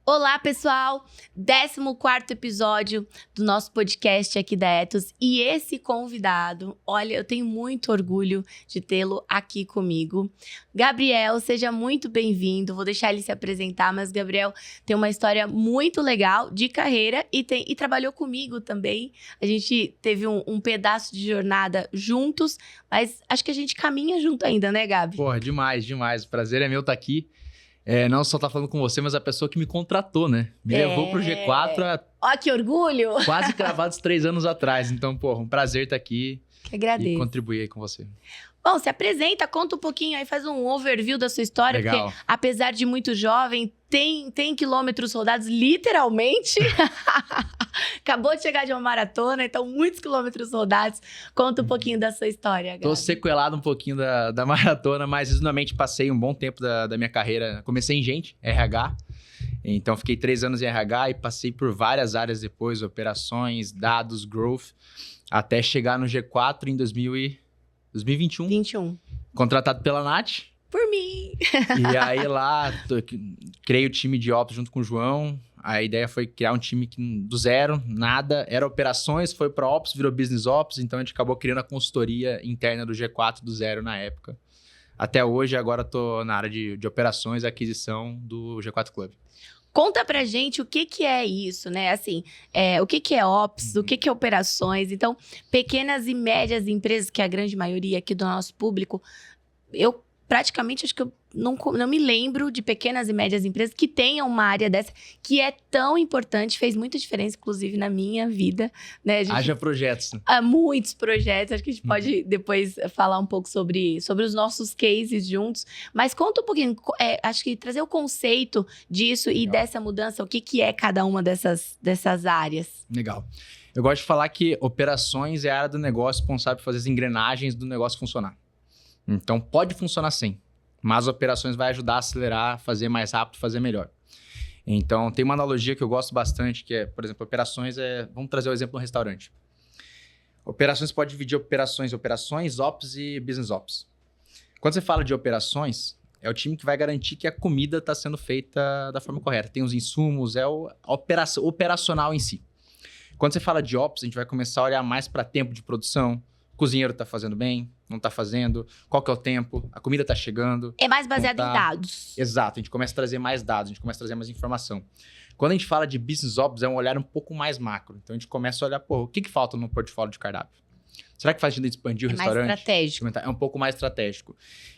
Olá, pessoal! 14º episódio do nosso podcast aqui da Ethos. E esse convidado, olha, eu tenho muito orgulho de tê-lo aqui comigo. Gabriel, seja muito bem-vindo. Vou deixar ele se apresentar, mas Gabriel tem uma história muito legal de carreira e trabalhou comigo também. A gente teve um pedaço de jornada juntos, mas acho que a gente caminha junto ainda, né, Gabi? Porra, demais. O prazer é meu estar aqui. Não só estar falando com você, mas a pessoa que me contratou, né? Me levou pro G4 Ó, que orgulho! quase cravados 3 anos atrás. Então, porra, um prazer estar aqui. Que agradeço. E contribuir aí com você. Bom, se apresenta, conta um pouquinho aí, faz um overview da sua história. Legal. Porque apesar de muito jovem, tem quilômetros rodados, literalmente. Acabou de chegar de uma maratona, então muitos quilômetros rodados. Conta um pouquinho da sua história, Gabi. Tô sequelado um pouquinho da maratona, mas resumidamente passei um bom tempo da minha carreira. Comecei em gente, RH. Então, fiquei 3 anos em RH e passei por várias áreas depois, operações, dados, growth, até chegar no G4 em 2021. 21. Contratado pela Nath. Por mim! E aí lá, criei o time de Ops junto com o João. A ideia foi criar um time do zero, nada. Era operações, foi para Ops, virou Business Ops. Então a gente acabou criando a consultoria interna do G4 do zero na época. Até hoje, agora tô na área de operações e aquisição do G4 Club. Conta pra gente o que é isso, né? Assim, o que é Ops, o que é operações. Então, pequenas e médias empresas, que é a grande maioria aqui do nosso público, eu praticamente acho que eu não me lembro de pequenas e médias empresas que tenham uma área dessa que é tão importante, fez muita diferença, inclusive, na minha vida, né? Haja projetos. Há muitos projetos, acho que a gente pode depois falar um pouco sobre os nossos cases juntos, mas conta um pouquinho, acho que trazer o conceito disso. Legal. E dessa mudança, o que é cada uma dessas áreas. Legal. Eu gosto de falar que operações é a área do negócio responsável por fazer as engrenagens do negócio funcionar. Então, pode funcionar sim, mas operações vai ajudar a acelerar, fazer mais rápido, fazer melhor. Então, tem uma analogia que eu gosto bastante, que é, por exemplo, operações Vamos trazer o exemplo do restaurante. Operações pode dividir operações, Ops e Business Ops. Quando você fala de operações, é o time que vai garantir que a comida está sendo feita da forma correta. Tem os insumos, é o operacional em si. Quando você fala de Ops, a gente vai começar a olhar mais para tempo de produção. O cozinheiro está fazendo bem, não está fazendo, qual que é o tempo, a comida está chegando. É mais baseado em dados. Exato, a gente começa a trazer mais dados, a gente começa a trazer mais informação. Quando a gente fala de Business Ops, é um olhar um pouco mais macro. Então a gente começa a olhar, o que falta no portfólio de cardápio? Será que faz sentido expandir o restaurante? Mais estratégico. É um pouco mais estratégico.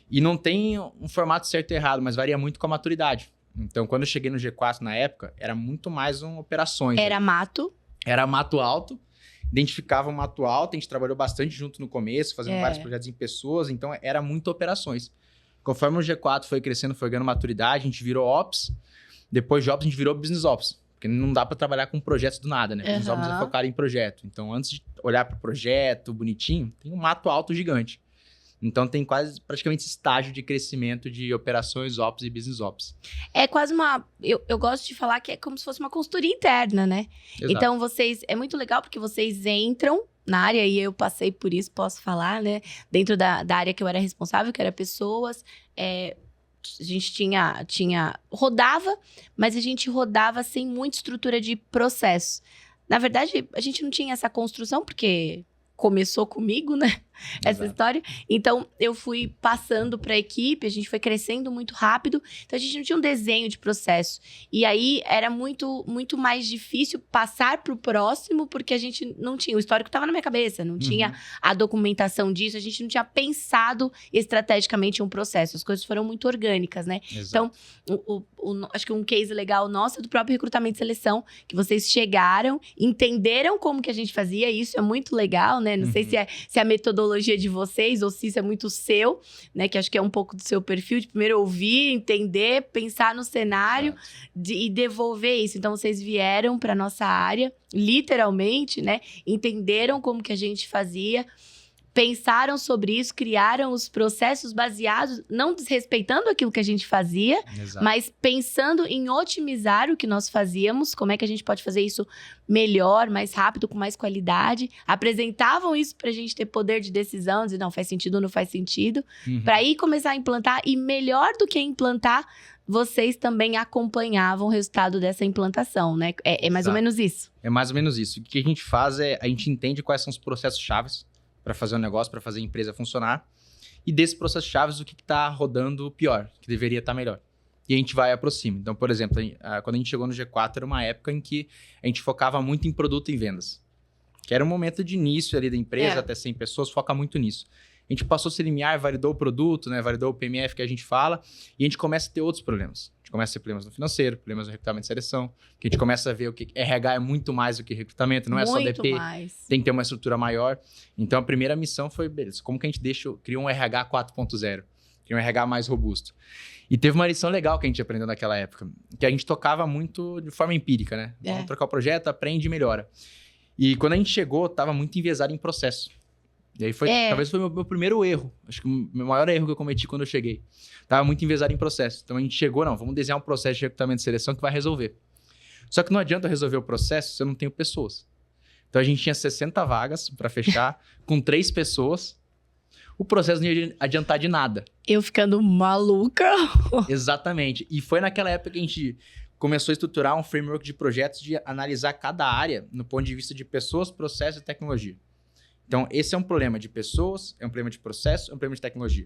E não tem um formato certo e errado, mas varia muito com a maturidade. Então, quando eu cheguei no G4 na época, era muito mais operações. Era mato. Era mato alto. Identificava o mato alto, a gente trabalhou bastante junto no começo, fazendo vários projetos em pessoas, então era muito operações. Conforme o G4 foi crescendo, foi ganhando maturidade, a gente virou Ops, depois de Ops a gente virou Business Ops, porque não dá para trabalhar com projetos do nada, né? Business Ops é focado em projeto, então antes de olhar para o projeto bonitinho, tem um mato alto gigante. Então tem praticamente esse estágio de crescimento de operações Ops e Business Ops. É quase eu gosto de falar que é como se fosse uma consultoria interna, né? Exato. Então é muito legal porque vocês entram na área, e eu passei por isso, posso falar, né? Dentro da área que eu era responsável, que era pessoas, a gente rodava, mas a gente rodava sem muita estrutura de processo. Na verdade, a gente não tinha essa construção, porque começou comigo, né? Essa história. Então, eu fui passando para a equipe, a gente foi crescendo muito rápido, então a gente não tinha um desenho de processo. E aí, era muito, muito mais difícil passar para o próximo, porque a gente não tinha, o histórico estava na minha cabeça, não tinha a documentação disso, a gente não tinha pensado estrategicamente em um processo, as coisas foram muito orgânicas, né? Exato. Então, acho que um case legal nosso é do próprio recrutamento e seleção, que vocês chegaram, entenderam como que a gente fazia, isso é muito legal, né? Não sei se é a metodologia de vocês ou se isso é muito seu, né? Que acho que é um pouco do seu perfil, de primeiro ouvir, entender, pensar no cenário e devolver isso. Então, vocês vieram para nossa área, literalmente, né? Entenderam como que a gente fazia, pensaram sobre isso, criaram os processos baseados, não desrespeitando aquilo que a gente fazia, mas pensando em otimizar o que nós fazíamos, como é que a gente pode fazer isso melhor, mais rápido, com mais qualidade. Apresentavam isso pra gente ter poder de decisão, dizer, não, faz sentido ou não faz sentido, para aí começar a implantar, e melhor do que implantar, vocês também acompanhavam o resultado dessa implantação, né? É mais ou menos isso. É mais ou menos isso. O que a gente faz é, a gente entende quais são os processos chaves para fazer o negócio, para fazer a empresa funcionar. E desses processos chaves, o que está rodando pior, que deveria estar melhor. E a gente vai e aproxima. Então, por exemplo, quando a gente chegou no G4, era uma época em que a gente focava muito em produto e vendas. Que era um momento de início ali da empresa, até 100 pessoas, foca muito nisso. A gente passou a se limiar, validou o produto, né? Validou o PMF que a gente fala, e a gente começa a ter outros problemas. A gente começa a ter problemas no financeiro, problemas no recrutamento e seleção, que a gente começa a ver o que RH é muito mais do que recrutamento, não é só DP, tem que ter uma estrutura maior. Então, a primeira missão foi, beleza, como que a gente cria um RH 4.0, cria um RH mais robusto. E teve uma lição legal que a gente aprendeu naquela época, que a gente tocava muito de forma empírica, né? Vamos trocar o projeto, aprende e melhora. E quando a gente chegou, estava muito enviesado em processo. E aí talvez foi o meu primeiro erro. Acho que o meu maior erro que eu cometi quando eu cheguei. Tava muito enviesado em processo. Então a gente chegou, vamos desenhar um processo de recrutamento e seleção que vai resolver. Só que não adianta resolver o processo se eu não tenho pessoas. Então a gente tinha 60 vagas para fechar, com 3 pessoas. O processo não ia adiantar de nada. Eu ficando maluca. Exatamente. E foi naquela época que a gente começou a estruturar um framework de projetos de analisar cada área no ponto de vista de pessoas, processo e tecnologia. Então, esse é um problema de pessoas, é um problema de processo, é um problema de tecnologia.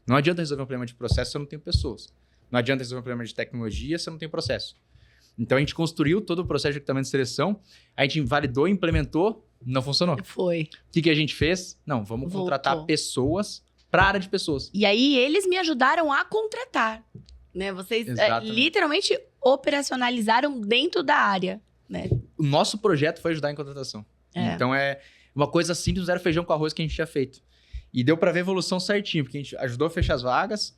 Não adianta resolver um problema de processo se eu não tenho pessoas. Não adianta resolver um problema de tecnologia se eu não tenho processo. Então, a gente construiu todo o processo de recrutamento e seleção, a gente validou, implementou, não funcionou. Foi. O que a gente fez? Não, vamos contratar pessoas para a área de pessoas. E aí, eles me ajudaram a contratar. Né? Vocês literalmente operacionalizaram dentro da área. Né? O nosso projeto foi ajudar em contratação. Então, é uma coisa simples, era feijão com arroz que a gente tinha feito. E deu para ver a evolução certinho, porque a gente ajudou a fechar as vagas,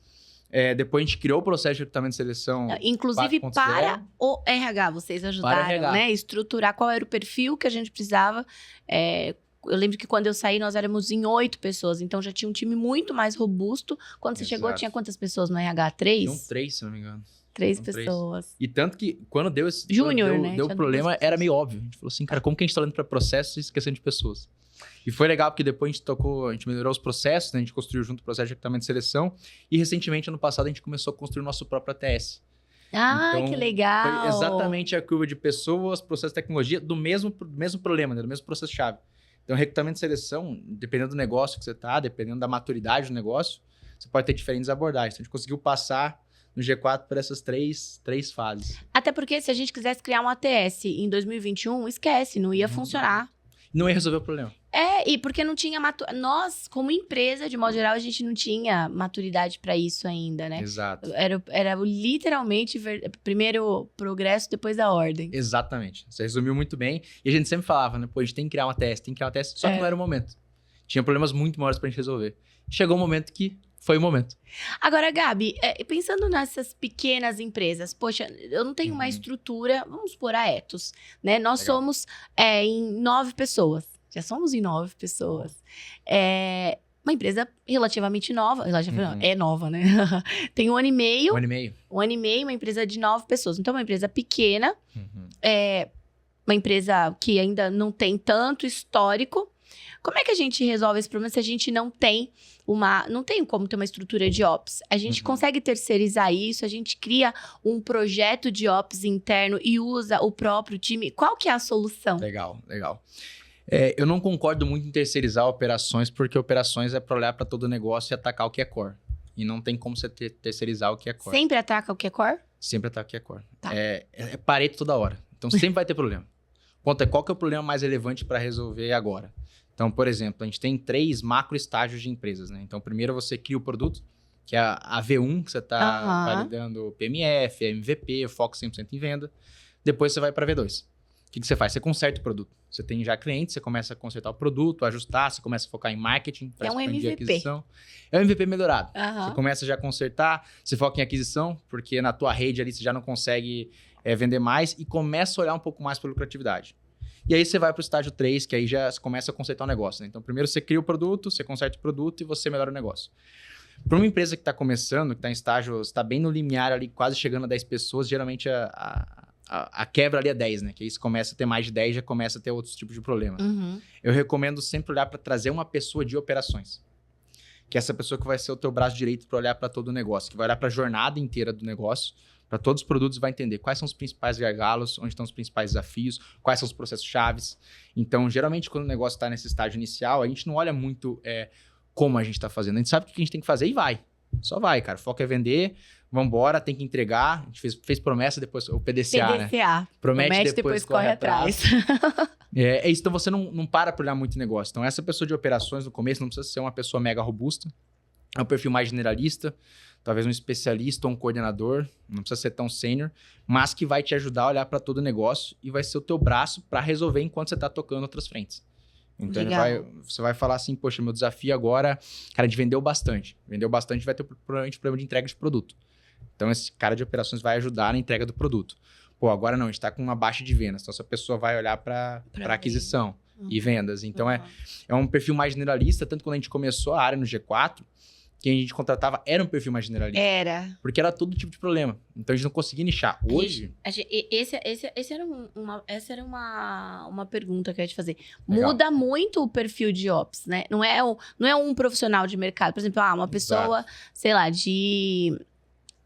depois a gente criou o processo de recrutamento e seleção. Inclusive 4.0. Para o RH, vocês ajudaram, né? Estruturar qual era o perfil que a gente precisava. Eu lembro que quando eu saí, nós éramos em 8 pessoas, então já tinha um time muito mais robusto. Quando você chegou, tinha quantas pessoas no RH? 3? Tinham 3, se não me engano. 3 pessoas. E tanto que quando deu esse né? Deu problema, era meio óbvio. A gente falou assim, cara, como que a gente tá olhando para processos e esquecendo de pessoas? E foi legal porque depois a gente melhorou os processos, né? A gente construiu junto o processo de recrutamento e seleção. E recentemente, ano passado, a gente começou a construir o nosso próprio ATS. Então, que legal! Foi exatamente a curva de pessoas, processo de tecnologia, do mesmo problema, né? Do mesmo processo-chave. Então, recrutamento e seleção, dependendo do negócio que você tá, dependendo da maturidade do negócio, você pode ter diferentes abordagens. Então, a gente conseguiu passar no G4 por essas três fases. Até porque se a gente quisesse criar um ATS em 2021, esquece, não ia funcionar. Não ia resolver o problema. E porque não tinha nós, como empresa, de modo geral, a gente não tinha maturidade para isso ainda, né? Exato. Era literalmente primeiro progresso, depois a ordem. Exatamente. Você resumiu muito bem. E a gente sempre falava, né? Pô, a gente tem que criar uma ATS, só que não era o momento. Tinha problemas muito maiores pra gente resolver. Chegou um momento que foi o momento. Agora, Gabi, pensando nessas pequenas empresas, poxa, eu não tenho uma estrutura, vamos supor, a Etos, né? Nós somos em 9 pessoas. Já somos em 9 pessoas. Uma empresa relativamente nova. É nova, né? Tem 1 ano e meio. 1 ano e meio. 1 ano e meio, uma empresa de 9 pessoas. Então, uma empresa pequena. Uma empresa que ainda não tem tanto histórico. Como é que a gente resolve esse problema se a gente não tem como ter uma estrutura de ops? A gente consegue terceirizar isso, a gente cria um projeto de ops interno e usa o próprio time. Qual que é a solução? Legal. Eu não concordo muito em terceirizar operações, porque operações é para olhar para todo o negócio e atacar o que é core. E não tem como você terceirizar o que é core. Sempre ataca o que é core? Sempre ataca o que é core. Tá. É Pareto toda hora. Então sempre vai ter problema. O ponto é qual que é o problema mais relevante para resolver agora. Então, por exemplo, a gente tem 3 macro estágios de empresas, né? Então, primeiro você cria o produto, que é a V1, que você está validando o PMF, MVP, foco 100% em venda. Depois você vai para V2. O que você faz? Você conserta o produto. Você tem já clientes, você começa a consertar o produto, ajustar, você começa a focar em marketing, é um MVP. Aquisição. É um MVP melhorado. Você começa já a consertar, você foca em aquisição, porque na tua rede ali você já não consegue vender mais e começa a olhar um pouco mais para lucratividade. E aí você vai para o estágio 3, que aí já começa a consertar o negócio, né? Então, primeiro você cria o produto, você conserta o produto e você melhora o negócio. Para uma empresa que está começando, que está em estágio, está bem no limiar ali, quase chegando a 10 pessoas, geralmente a quebra ali é 10, né? Que aí você começa a ter mais de 10, já começa a ter outros tipos de problemas. Eu recomendo sempre olhar para trazer uma pessoa de operações. que é essa pessoa que vai ser o teu braço direito para olhar para todo o negócio, que vai olhar para a jornada inteira do negócio, para todos os produtos, vai entender quais são os principais gargalos, onde estão os principais desafios, quais são os processos chaves. Então, geralmente, quando o negócio está nesse estágio inicial, a gente não olha muito como a gente está fazendo. A gente sabe o que a gente tem que fazer e vai. Só vai, cara. O foco é vender, vambora, tem que entregar. A gente fez promessa, depois o PDCA, né? Promete, depois corre atrás. É isso, então você não para por olhar muito negócio. Então, essa pessoa de operações, no começo, não precisa ser uma pessoa mega robusta. É um perfil mais generalista, talvez um especialista ou um coordenador, não precisa ser tão sênior, mas que vai te ajudar a olhar para todo o negócio e vai ser o teu braço para resolver enquanto você está tocando outras frentes. Então, você vai falar assim, poxa, meu desafio agora, cara, de vender bastante. Vendeu bastante, vai ter provavelmente problema de entrega de produto. Então, esse cara de operações vai ajudar na entrega do produto. Pô, agora não, a gente está com uma baixa de vendas. Então, essa pessoa vai olhar para aquisição e vendas. Então, é um perfil mais generalista. Tanto quando a gente começou a área no G4, quem a gente contratava era um perfil mais generalista. Era. Porque era todo tipo de problema. Então, a gente não conseguia nichar. Hoje... Essa era uma pergunta que eu ia te fazer. Legal. Muda muito o perfil de Ops, né? Não é um profissional de mercado. Por exemplo, uma pessoa, Exato. sei lá, de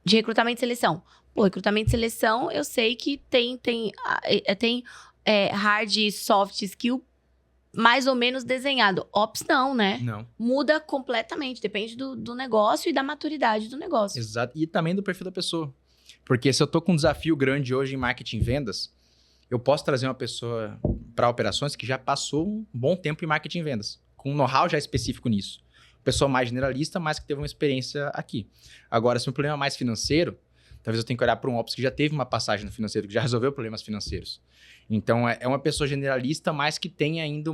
recrutamento e seleção. Pô, recrutamento e seleção, eu sei que tem hard e soft skill mais ou menos desenhado. Ops não, né? Não. Muda completamente, depende do negócio e da maturidade do negócio. Exato. E também do perfil da pessoa. Porque se eu tô com um desafio grande hoje em marketing e vendas, eu posso trazer uma pessoa para operações que já passou um bom tempo em marketing e vendas, com um know-how já específico nisso. Pessoa mais generalista, mas que teve uma experiência aqui. Agora, se o problema é mais financeiro, talvez eu tenha que olhar para um Ops que já teve uma passagem no financeiro, que já resolveu problemas financeiros. Então, é uma pessoa generalista, mas que tem ainda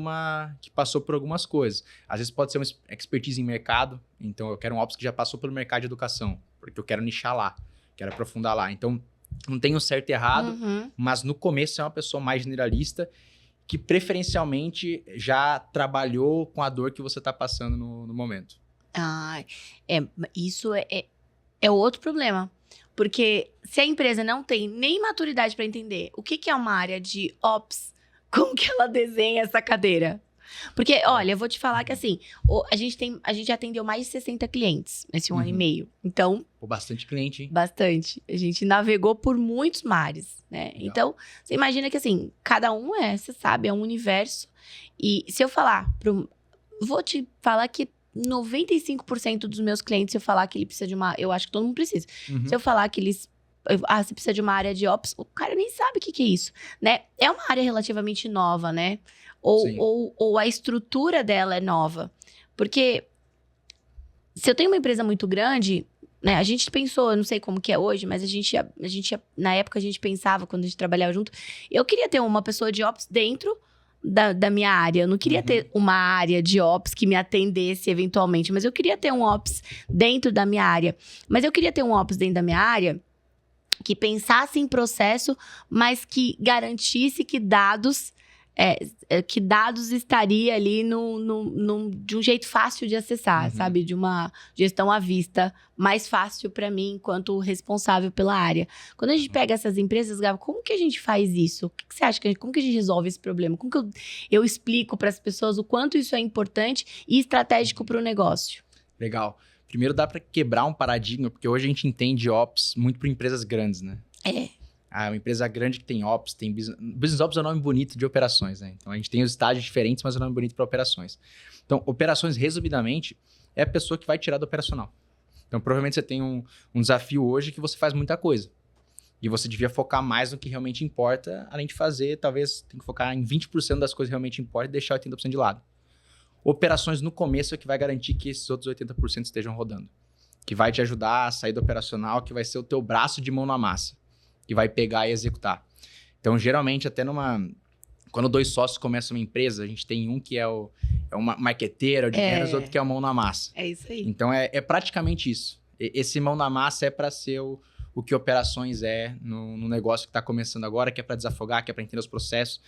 que passou por algumas coisas. Às vezes pode ser uma expertise em mercado. Então, eu quero um Ops que já passou pelo mercado de educação, porque eu quero nichar lá, quero aprofundar lá. Então, não tem um certo e errado, mas no começo é uma pessoa mais generalista que preferencialmente já trabalhou com a dor que você está passando no momento. Isso é outro problema. Porque se a empresa não tem nem maturidade para entender o que é uma área de Ops, como que ela desenha essa cadeira? Porque, olha, eu vou te falar que assim, a gente atendeu mais de 60 clientes nesse 1 ano e meio. Então... Pô, bastante cliente, hein? Bastante. A gente navegou por muitos mares, né? Legal. Então, você imagina que assim, cada um você sabe, é um universo. E se eu falar, vou te falar que 95% dos meus clientes, se eu falar que ele precisa de uma... Eu acho que todo mundo precisa. Se eu falar que eles... você precisa de uma área de Ops, o cara nem sabe o que é isso, né? É uma área relativamente nova, né? Ou a estrutura dela é nova. Porque se eu tenho uma empresa muito grande, né? A gente pensou, eu não sei como que é hoje, mas a gente na época a gente pensava, quando a gente trabalhava junto, eu queria ter uma pessoa de Ops dentro da minha área. Eu não queria ter uma área de Ops que me atendesse eventualmente, mas eu queria ter um Ops dentro da minha área. Mas eu queria ter um Ops dentro da minha área que pensasse em processo, mas que garantisse que dados estaria ali de um jeito fácil de acessar, sabe? De uma gestão à vista mais fácil para mim, enquanto responsável pela área. Quando a gente pega essas empresas, Gabo, como que a gente faz isso? O que você acha? Como que a gente resolve esse problema? Como que eu explico para as pessoas o quanto isso é importante e estratégico para o negócio? Legal. Primeiro dá para quebrar um paradigma, porque hoje a gente entende Ops muito para empresas grandes, né? Uma empresa grande que tem Ops, tem Business Ops é um nome bonito de operações, né? Então, a gente tem os estágios diferentes, mas é um nome bonito para operações. Então, operações, resumidamente, é a pessoa que vai tirar do operacional. Então, provavelmente você tem um desafio hoje que você faz muita coisa. E você devia focar mais no que realmente importa, além de fazer, talvez, tem que focar em 20% das coisas que realmente importam e deixar 80% de lado. Operações, no começo, é que vai garantir que esses outros 80% estejam rodando. Que vai te ajudar a sair do operacional, que vai ser o teu braço de mão na massa. Que vai pegar e executar. Então, geralmente, até quando 2 sócios começam uma empresa, a gente tem um que é uma marqueteira de vendas, outro que é o mão na massa. É isso aí. Então, é praticamente isso. Esse mão na massa é para ser o que operações é no negócio que está começando agora, que é para desafogar, que é para entender os processos.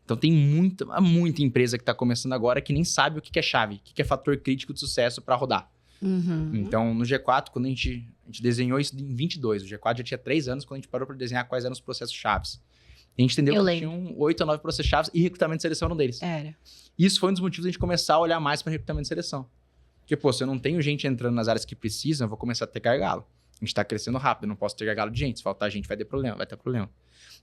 Então, tem muita empresa que está começando agora que nem sabe o que é chave, o que é fator crítico de sucesso para rodar. Então, no G4, quando a gente desenhou isso em 22, o G4 já tinha 3 anos quando a gente parou para desenhar quais eram os processos chaves. A gente entendeu que tinham 8 ou 9 processos chaves e recrutamento e seleção era um deles. Era. Isso foi um dos motivos de a gente começar a olhar mais para recrutamento e seleção. Porque, pô, se eu não tenho gente entrando nas áreas que precisam, eu vou começar a ter gargalo. A gente tá crescendo rápido, eu não posso ter gargalo de gente. Se faltar gente, vai ter problema.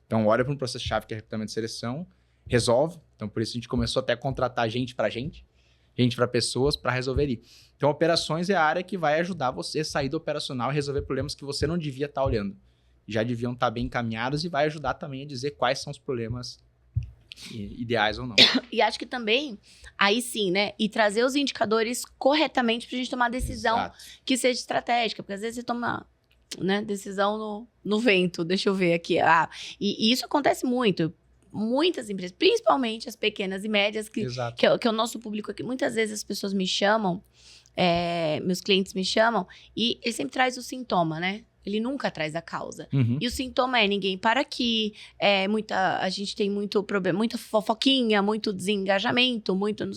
Então, olha para um processo-chave que é recrutamento e seleção, resolve. Então, por isso a gente começou até a contratar gente para pessoas para resolver ali. Então, operações é a área que vai ajudar você a sair do operacional e resolver problemas que você não devia estar olhando. Já deviam estar bem encaminhados e vai ajudar também a dizer quais são os problemas ideais ou não. E acho que também, aí sim, né? E trazer os indicadores corretamente pra gente tomar decisão Exato. que seja estratégica. Porque às vezes você toma, né, decisão no vento. Deixa eu ver aqui. E isso acontece muito. Muitas empresas, principalmente as pequenas e médias, que é o nosso público aqui. Muitas vezes as pessoas me chamam, meus clientes me chamam, e ele sempre traz o sintoma, né? Ele nunca traz a causa. Uhum. E o sintoma é ninguém para aqui, a gente tem muito problema, muita fofoquinha, muito desengajamento, muito...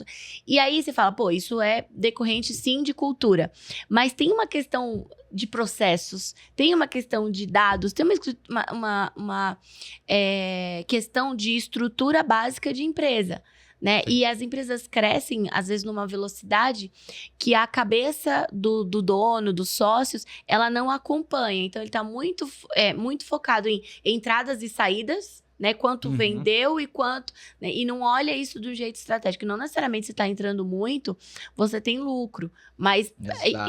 E aí você fala, pô, isso é decorrente sim de cultura. Mas tem uma questão de processos, tem uma questão de dados, tem uma questão de estrutura básica de empresa. Né? E as empresas crescem, às vezes, numa velocidade que a cabeça do dono, dos sócios, ela não acompanha. Então, ele está muito focado em entradas e saídas, né? Quanto vendeu e quanto... Né? E não olha isso de um jeito estratégico. Não necessariamente, se está entrando muito, você tem lucro. Mas...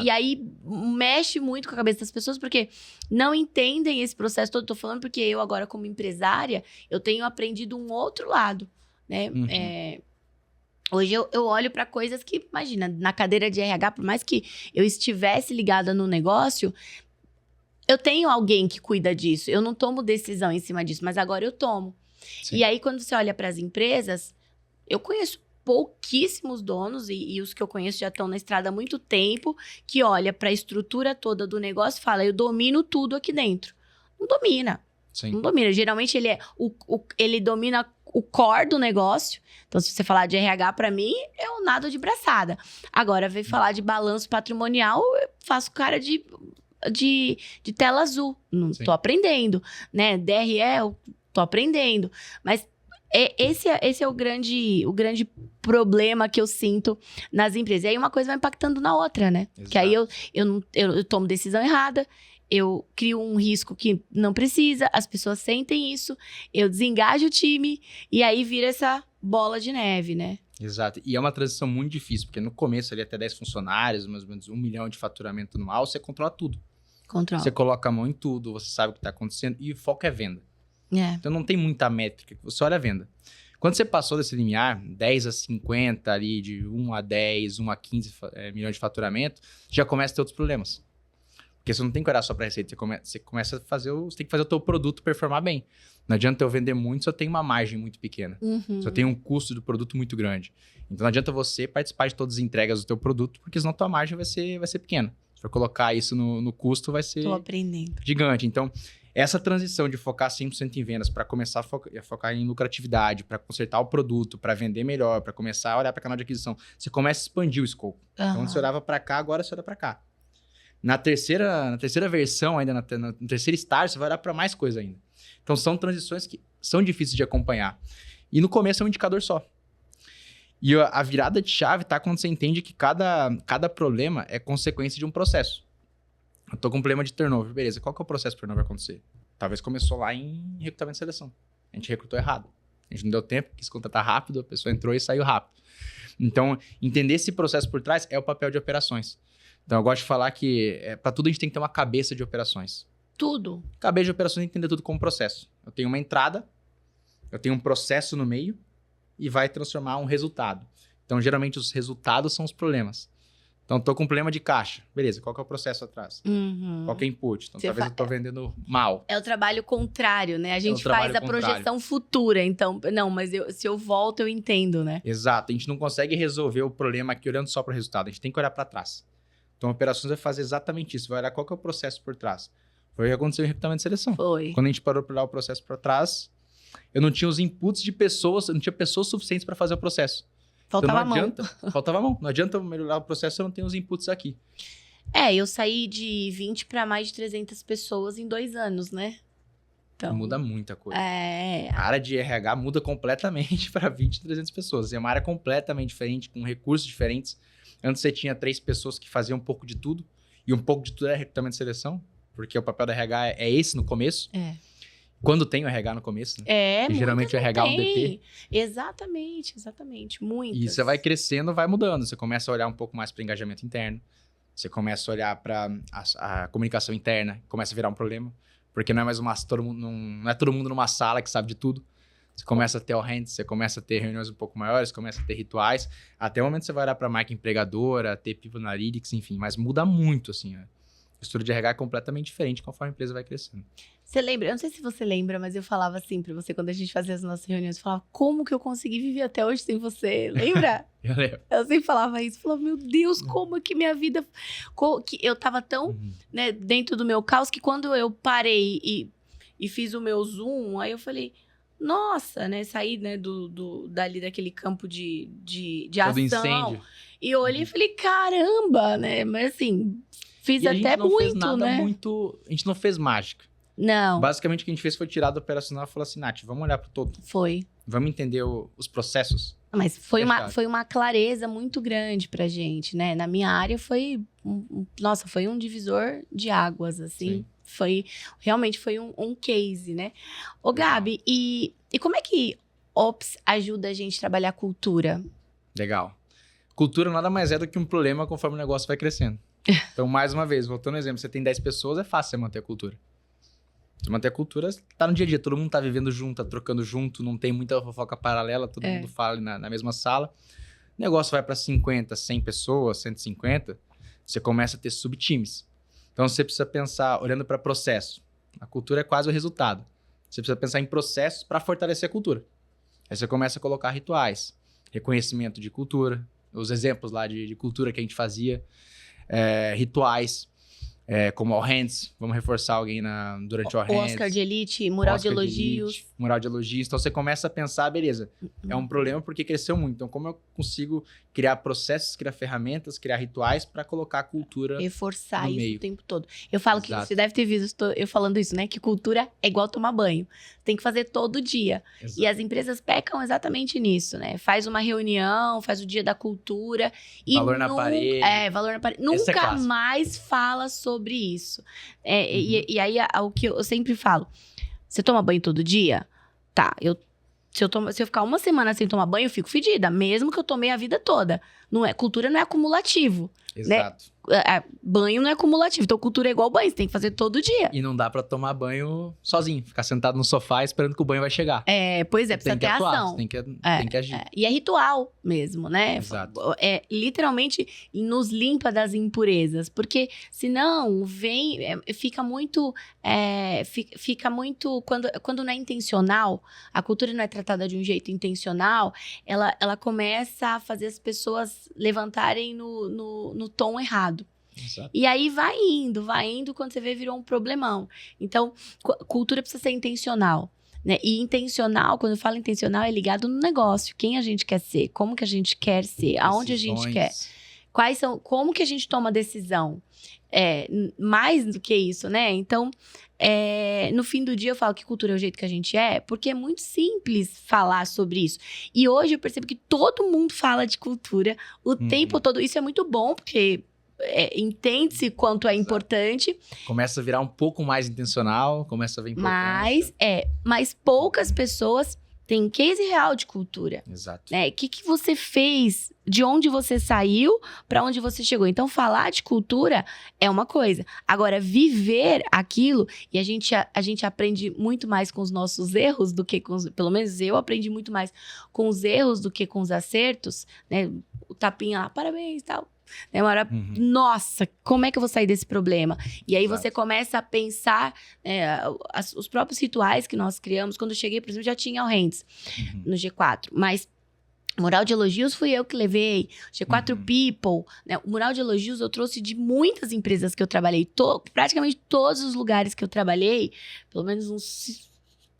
E aí, mexe muito com a cabeça das pessoas, porque não entendem esse processo todo. Estou falando porque eu, agora, como empresária, eu tenho aprendido um outro lado. Né? Hoje eu olho para coisas que, imagina, na cadeira de RH, por mais que eu estivesse ligada no negócio, eu tenho alguém que cuida disso. Eu não tomo decisão em cima disso, mas agora eu tomo. Sim. E aí, quando você olha para as empresas, eu conheço pouquíssimos donos, e os que eu conheço já estão na estrada há muito tempo, que olha para a estrutura toda do negócio e fala, eu domino tudo aqui dentro. Não domina. Sim. Não domina. Geralmente, ele domina o core do negócio. Então, se você falar de RH, para mim, é um nado de braçada. Agora, veio falar de balanço patrimonial, eu faço cara de tela azul. Não tô aprendendo, né? DRE, eu tô aprendendo. Mas esse é o grande problema que eu sinto nas empresas. E aí, uma coisa vai impactando na outra, né? Exato. Que aí eu tomo decisão errada, eu crio um risco que não precisa, as pessoas sentem isso, eu desengajo o time, e aí vira essa bola de neve, né? Exato. E é uma transição muito difícil, porque no começo, ali até 10 funcionários, mais ou menos 1 milhão de faturamento anual, você controla tudo. Você coloca a mão em tudo, você sabe o que está acontecendo, e o foco é venda. Então não tem muita métrica, você olha a venda. Quando você passou desse limiar, 10 a 50, ali, de 1 a 10, 1 a 15 milhões de faturamento, já começa a ter outros problemas. Porque você não tem que olhar só para a receita, você começa a fazer você tem que fazer o teu produto performar bem. Não adianta eu vender muito se eu tenho uma margem muito pequena. Se eu tenho um custo do produto muito grande. Então não adianta você participar de todas as entregas do teu produto, porque senão a tua margem vai ser pequena. Se for colocar isso no custo, vai ser gigante. Então, essa transição de focar 100% em vendas para começar a focar em lucratividade, para consertar o produto, para vender melhor, para começar a olhar para canal de aquisição, você começa a expandir o escopo. Então, você olhava para cá, agora você olha para cá. Na terceira versão, ainda no terceiro estágio, você vai olhar para mais coisa ainda. Então, são transições que são difíceis de acompanhar. E no começo é um indicador só. E a virada de chave está quando você entende que cada problema é consequência de um processo. Eu estou com um problema de turnover, beleza. Qual que é o processo para o turnover acontecer? Talvez começou lá em recrutamento e seleção. A gente recrutou errado. A gente não deu tempo, quis contratar rápido, a pessoa entrou e saiu rápido. Então, entender esse processo por trás é o papel de operações. Então, eu gosto de falar que para tudo a gente tem que ter uma cabeça de operações. Tudo. Cabeça de operações é entender tudo como processo. Eu tenho uma entrada, eu tenho um processo no meio e vai transformar um resultado. Então, geralmente, os resultados são os problemas. Então, estou com um problema de caixa. Beleza, qual que é o processo atrás? Qual que é o input? Então, talvez eu estou vendendo mal. É o trabalho contrário, né? A gente faz a projeção futura. Então, não, mas se eu volto, eu entendo, né? Exato. A gente não consegue resolver o problema aqui olhando só para o resultado. A gente tem que olhar para trás. Então, operações vai fazer exatamente isso. Vai olhar qual que é o processo por trás. Foi o que aconteceu em recrutamento e seleção. Foi. Quando a gente parou para olhar o processo por trás, eu não tinha os inputs de pessoas, eu não tinha pessoas suficientes para fazer o processo. Faltava então, faltava mão. Não adianta eu melhorar o processo se eu não tenho os inputs aqui. Eu saí de 20 para mais de 300 pessoas em 2 anos, né? Então, muda muita coisa. A área de RH muda completamente para 20, 300 pessoas. É uma área completamente diferente, com recursos diferentes. Antes você tinha 3 pessoas que faziam um pouco de tudo. E um pouco de tudo é recrutamento e seleção. Porque o papel da RH é esse no começo. Quando tem o RH no começo, né? E geralmente o RH é um DP. Exatamente. Muitas. E você vai crescendo, vai mudando. Você começa a olhar um pouco mais para engajamento interno. Você começa a olhar para a comunicação interna. Começa a virar um problema. Porque não é mais não é todo mundo numa sala que sabe de tudo. Você começa a ter all-hands, você começa a ter reuniões um pouco maiores, começa a ter rituais. Até o momento você vai olhar para a marca empregadora, ter people analytics, enfim. Mas muda muito, assim, né? A estrutura de RH é completamente diferente conforme a empresa vai crescendo. Você lembra? Eu não sei se você lembra, mas eu falava assim pra você, quando a gente fazia as nossas reuniões, eu falava, como que eu consegui viver até hoje sem você? Lembra? Eu lembro. Eu sempre falava isso. Falava, meu Deus, como que minha vida... que eu tava tão né, dentro do meu caos que quando eu parei e fiz o meu Zoom, aí eu falei... Nossa, né? Saí, né, dali daquele campo de ação. Incêndio. E eu olhei e falei, caramba, né? Mas assim, fiz e até a gente não muito, fez nada né? A gente não fez mágica. Não. Basicamente, o que a gente fez foi tirar do operacional e falar assim, Nath, vamos olhar pro todo. Foi. Vamos entender os processos. Mas foi uma clareza muito grande pra gente, né? Na minha área foi... Nossa, foi um divisor de águas, assim. Sim. Realmente foi um case, né? Ô, Gabi, e como é que Ops ajuda a gente a trabalhar cultura? Legal. Cultura nada mais é do que um problema conforme o negócio vai crescendo. Então, mais uma vez, voltando ao exemplo, você tem 10 pessoas, é fácil você manter a cultura. Você manter a cultura, tá no dia a dia, todo mundo tá vivendo junto, tá trocando junto, não tem muita fofoca paralela, todo mundo fala na mesma sala. O negócio vai para 50, 100 pessoas, 150, você começa a ter subtimes. Então, você precisa pensar, olhando para processo. A cultura é quase o resultado. Você precisa pensar em processos para fortalecer a cultura. Aí você começa a colocar rituais, reconhecimento de cultura, os exemplos lá de cultura que a gente fazia, rituais, como All Hands, vamos reforçar alguém durante o All Hands. O Oscar de Elite, mural de elogios. Mural de elogios. Então, você começa a pensar, beleza, é um problema porque cresceu muito. Então, como eu consigo criar processos, criar ferramentas, criar rituais para colocar a cultura reforçar no isso meio. O tempo todo. Eu falo que você deve ter visto eu falando isso, né? Que cultura é igual tomar banho. Tem que fazer todo dia. Exato. E as empresas pecam exatamente nisso, né? Faz uma reunião, faz o dia da cultura. Valor na parede. Valor na parede. Nunca mais fala sobre isso. E aí, o que eu sempre falo. Você toma banho todo dia? Tá, se eu ficar uma semana sem tomar banho, eu fico fedida. Mesmo que eu tomei a vida toda. Cultura não é acumulativo. Exato. Né? Banho não é acumulativo. Então, cultura é igual banho. Você tem que fazer todo dia. E não dá pra tomar banho sozinho. Ficar sentado no sofá esperando que o banho vai chegar. Pois é, precisa ter ação. Tem que agir. E é ritual mesmo, né? Exato. Literalmente nos limpa das impurezas. Porque senão fica muito... fica muito... Quando não é intencional, a cultura não é tratada de um jeito intencional, ela começa a fazer as pessoas levantarem no tom errado. Exato. E aí vai indo, quando você vê, virou um problemão. Então, cultura precisa ser intencional, né? E intencional, quando eu falo intencional, é ligado no negócio. Quem a gente quer ser, como que a gente quer ser, aonde a gente quer. Como que a gente toma decisão? Mais do que isso, né? Então, no fim do dia eu falo que cultura é o jeito que a gente porque é muito simples falar sobre isso. E hoje eu percebo que todo mundo fala de cultura o tempo todo. Isso é muito bom, porque entende-se quanto é importante. Começa a virar um pouco mais intencional, começa a ver importância. Mas poucas pessoas têm case real de cultura. Exato. O que você fez, de onde você saiu, para onde você chegou. Então, falar de cultura é uma coisa. Agora, viver aquilo, e a gente aprende muito mais com os nossos erros do que pelo menos eu aprendi muito mais com os erros do que com os acertos, né? O tapinha lá, parabéns e tal. Nossa, como é que eu vou sair desse problema? E aí você começa a pensar os próprios rituais que nós criamos. Quando eu cheguei, por exemplo, já tinha All Hands no G4, mas mural de elogios fui eu que levei, G4 People, né? O mural de elogios eu trouxe de muitas empresas que eu trabalhei, praticamente todos os lugares que eu trabalhei, pelo menos uns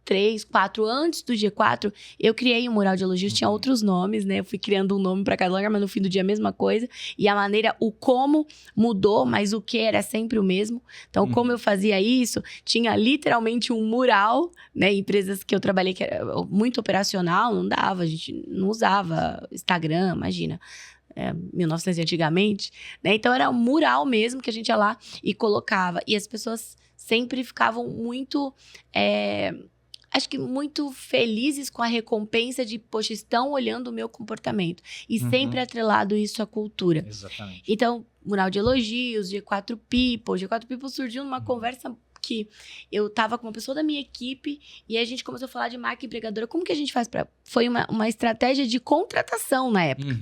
3, 4 antes do G4, eu criei um mural de elogios, tinha outros nomes, né? Eu fui criando um nome para cada lugar, mas no fim do dia a mesma coisa. E a maneira, o como mudou, mas o que era sempre o mesmo. Então, como eu fazia isso, tinha literalmente um mural, né? Empresas que eu trabalhei que era muito operacional, não dava, a gente não usava Instagram, imagina. 1900 antigamente, né? Então era um mural mesmo que a gente ia lá e colocava. E as pessoas sempre ficavam muito... acho que muito felizes com a recompensa de, poxa, estão olhando o meu comportamento. E sempre atrelado isso à cultura. Exatamente. Então, mural de elogios, G4 People. G4 People surgiu numa conversa que eu tava com uma pessoa da minha equipe e a gente começou a falar de marca empregadora. Como que a gente faz para... Foi uma estratégia de contratação na época.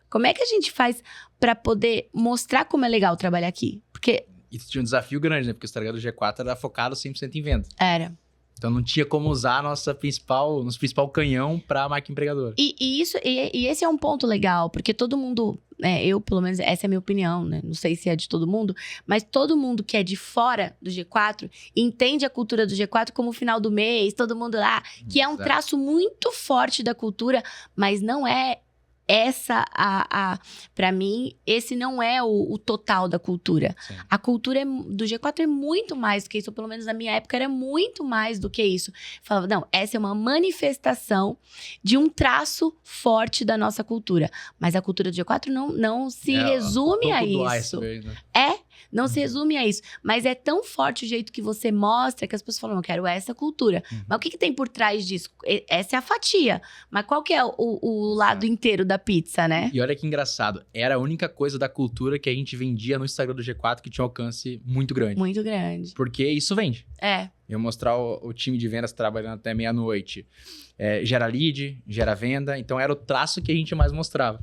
Como é que a gente faz para poder mostrar como é legal trabalhar aqui? Porque... Isso tinha um desafio grande, né? Porque o Instagram do G4 era focado 100% em venda. Era. Então não tinha como usar nosso principal canhão para a marca empregadora. E esse é um ponto legal, porque todo mundo, eu pelo menos, essa é a minha opinião, né? Não sei se é de todo mundo, mas todo mundo que é de fora do G4 entende a cultura do G4 como o final do mês, todo mundo lá, que é um traço muito forte da cultura, mas não é essa, para mim, esse não é o total da cultura. Sim. A cultura do G4 é muito mais do que isso, ou pelo menos na minha época era muito mais do que isso. Falava, não, essa é uma manifestação de um traço forte da nossa cultura. Mas a cultura do G4 não se resume a isso. Não se resume a isso. Mas é tão forte o jeito que você mostra que as pessoas falam, eu quero essa cultura. Mas o que tem por trás disso? Essa é a fatia. Mas qual que é o lado inteiro da pizza, né? E olha que engraçado. Era a única coisa da cultura que a gente vendia no Instagram do G4 que tinha um alcance muito grande. Muito grande. Porque isso vende. Eu mostrar o time de vendas trabalhando até meia-noite. Gera lead, gera venda. Então era o traço que a gente mais mostrava.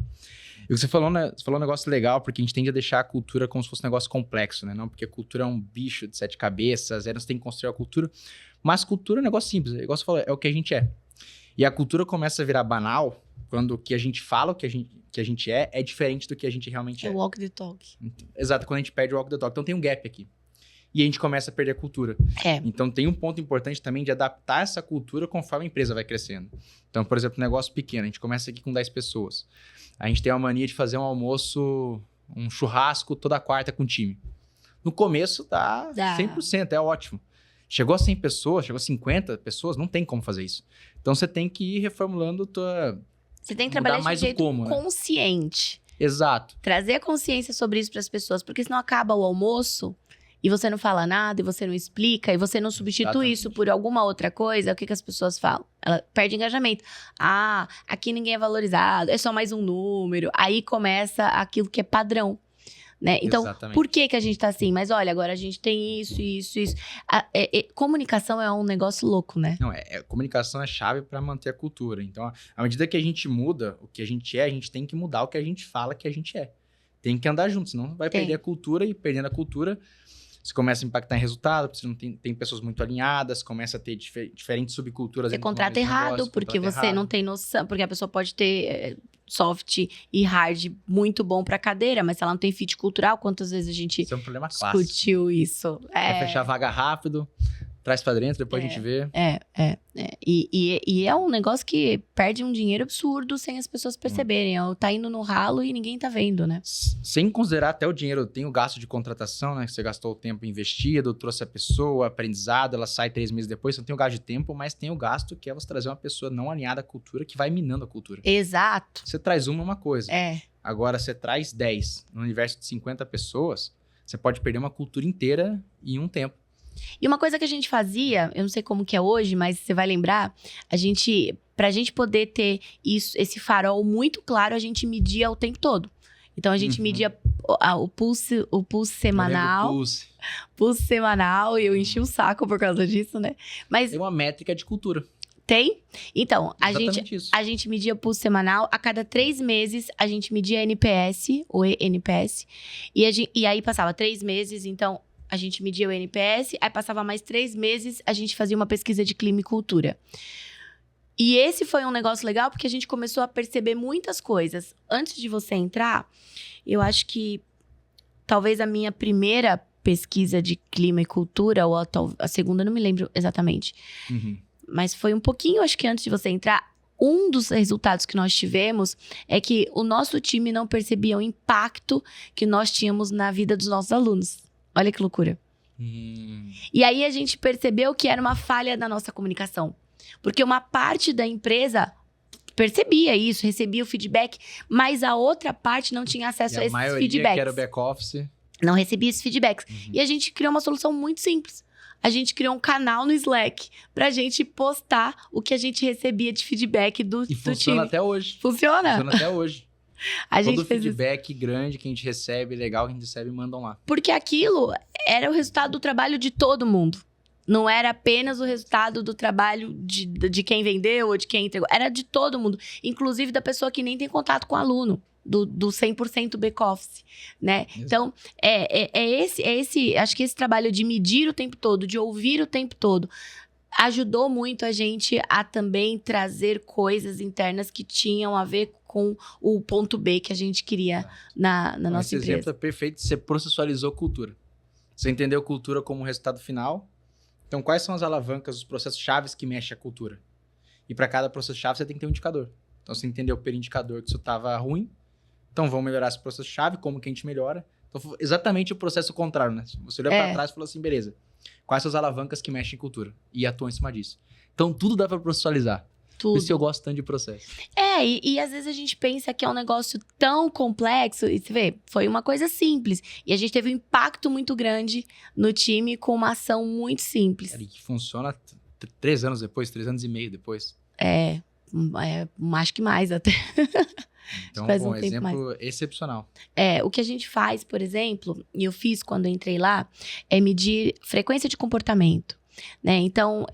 E o que você falou, né? Você falou um negócio legal, porque a gente tende a deixar a cultura como se fosse um negócio complexo, né? Não, porque a cultura é um bicho de 7 cabeças, você tem que construir a cultura. Mas cultura é um negócio simples, igual você falou, é o que a gente é. E a cultura começa a virar banal quando o que a gente fala, o que a gente é diferente do que a gente realmente é. É o walk the talk. Exato, quando a gente perde o walk the talk. Então tem um gap aqui. E a gente começa a perder a cultura. Então tem um ponto importante também de adaptar essa cultura conforme a empresa vai crescendo. Então, por exemplo, um negócio pequeno, a gente começa aqui com 10 pessoas. A gente tem uma mania de fazer um almoço, um churrasco toda quarta com o time. No começo dá 100%, é ótimo. Chegou a 100 pessoas, chegou a 50 pessoas, não tem como fazer isso. Então você tem que ir reformulando Você tem que trabalhar de um jeito consciente. Exato. Trazer a consciência sobre isso para as pessoas, porque senão acaba o almoço e você não fala nada, e você não explica, e você não substitui isso por alguma outra coisa, o que as pessoas falam? Ela perde engajamento. Aqui ninguém é valorizado, é só mais um número. Aí começa aquilo que é padrão, né? Então, por que a gente tá assim? Mas olha, agora a gente tem isso. Comunicação é um negócio louco, né? Não, comunicação é chave para manter a cultura. Então, à medida que a gente muda o que a gente tem que mudar o que a gente fala que a gente é. Tem que andar junto, senão vai perder a cultura, e perdendo a cultura... Você começa a impactar em resultado, porque você não tem pessoas muito alinhadas, começa a ter diferentes subculturas. Você contrata errado, porque você não tem noção, porque a pessoa pode ter soft e hard muito bom pra cadeira, mas se ela não tem fit cultural, quantas vezes a gente discutiu isso? Vai fechar a vaga rápido, traz pra dentro, depois a gente vê. E é um negócio que perde um dinheiro absurdo sem as pessoas perceberem. Tá indo no ralo e ninguém tá vendo, né? Sem considerar até o dinheiro, tem o gasto de contratação, né? Que você gastou o tempo investido, trouxe a pessoa, aprendizado, ela sai 3 meses depois. Você não tem o gasto de tempo, mas tem o gasto que é você trazer uma pessoa não alinhada à cultura, que vai minando a cultura. Exato. Você traz uma coisa. Agora, você traz 10 no universo de 50 pessoas, você pode perder uma cultura inteira em um tempo. E uma coisa que a gente fazia, eu não sei como que é hoje, mas você vai lembrar, pra gente poder ter esse farol muito claro, a gente media o tempo todo. Então, a gente media o pulse semanal. Pulse semanal, e eu enchi o saco por causa disso, né? Mas tem uma métrica de cultura. Tem? Então, a gente media pulse semanal. A cada 3 meses, a gente media NPS, o NPS. E aí, passava 3 meses, então... A gente media o NPS, aí passava mais 3 meses, a gente fazia uma pesquisa de clima e cultura. E esse foi um negócio legal, porque a gente começou a perceber muitas coisas. Antes de você entrar, eu acho que talvez a minha primeira pesquisa de clima e cultura, ou a segunda, não me lembro exatamente. Mas foi um pouquinho, acho que antes de você entrar. Um dos resultados que nós tivemos é que o nosso time não percebia o impacto que nós tínhamos na vida dos nossos alunos. Olha que loucura. E aí a gente percebeu que era uma falha da nossa comunicação. Porque uma parte da empresa percebia isso, recebia o feedback, mas a outra parte não tinha acesso a esses feedbacks. Que era o back-office. Não recebia esses feedbacks. E a gente criou uma solução muito simples. A gente criou um canal no Slack pra gente postar o que a gente recebia de feedback do time. E funciona até hoje. Funciona? Funciona até hoje. Todo feedback grande que a gente recebe, legal que a gente recebe, mandam lá. Porque aquilo era o resultado do trabalho de todo mundo. Não era apenas o resultado do trabalho de quem vendeu ou de quem entregou. Era de todo mundo. Inclusive da pessoa que nem tem contato com o aluno. Do 100% back-office, né? Isso. Então, acho que esse trabalho de medir o tempo todo, de ouvir o tempo todo, ajudou muito a gente a também trazer coisas internas que tinham a ver com o ponto B que a gente queria na nossa empresa. Esse exemplo é perfeito, você processualizou cultura. Você entendeu cultura como resultado final. Então, quais são as alavancas, os processos chaves que mexem a cultura? E para cada processo chave, você tem que ter um indicador. Então, você entendeu pelo indicador que isso estava ruim. Então, vamos melhorar esse processo chave, como que a gente melhora. Então, exatamente o processo contrário, né? Você olhou para trás e falou assim, beleza, quais são as alavancas que mexem em cultura? E atuam em cima disso. Então, tudo dá para processualizar. Tudo. Por isso eu gosto tanto de processo. E às vezes a gente pensa que é um negócio tão complexo, e você vê, foi uma coisa simples. E a gente teve um impacto muito grande no time com uma ação muito simples. E que funciona 3 anos depois, 3 anos e meio depois. Acho que mais até. Então, bom, exemplo excepcional. O que a gente faz, por exemplo, e eu fiz quando eu entrei lá, é medir frequência de comportamento. Né? Então,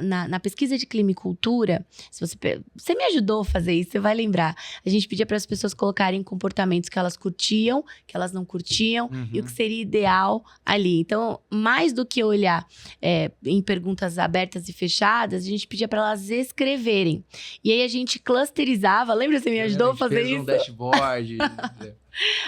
na pesquisa de clima e cultura, se você me ajudou a fazer isso, você vai lembrar. A gente pedia para as pessoas colocarem comportamentos que elas curtiam, que elas não curtiam, e o que seria ideal ali. Então, mais do que olhar em perguntas abertas e fechadas, a gente pedia para elas escreverem. E aí a gente clusterizava, lembra que você me ajudou a fazer isso? Um dashboard.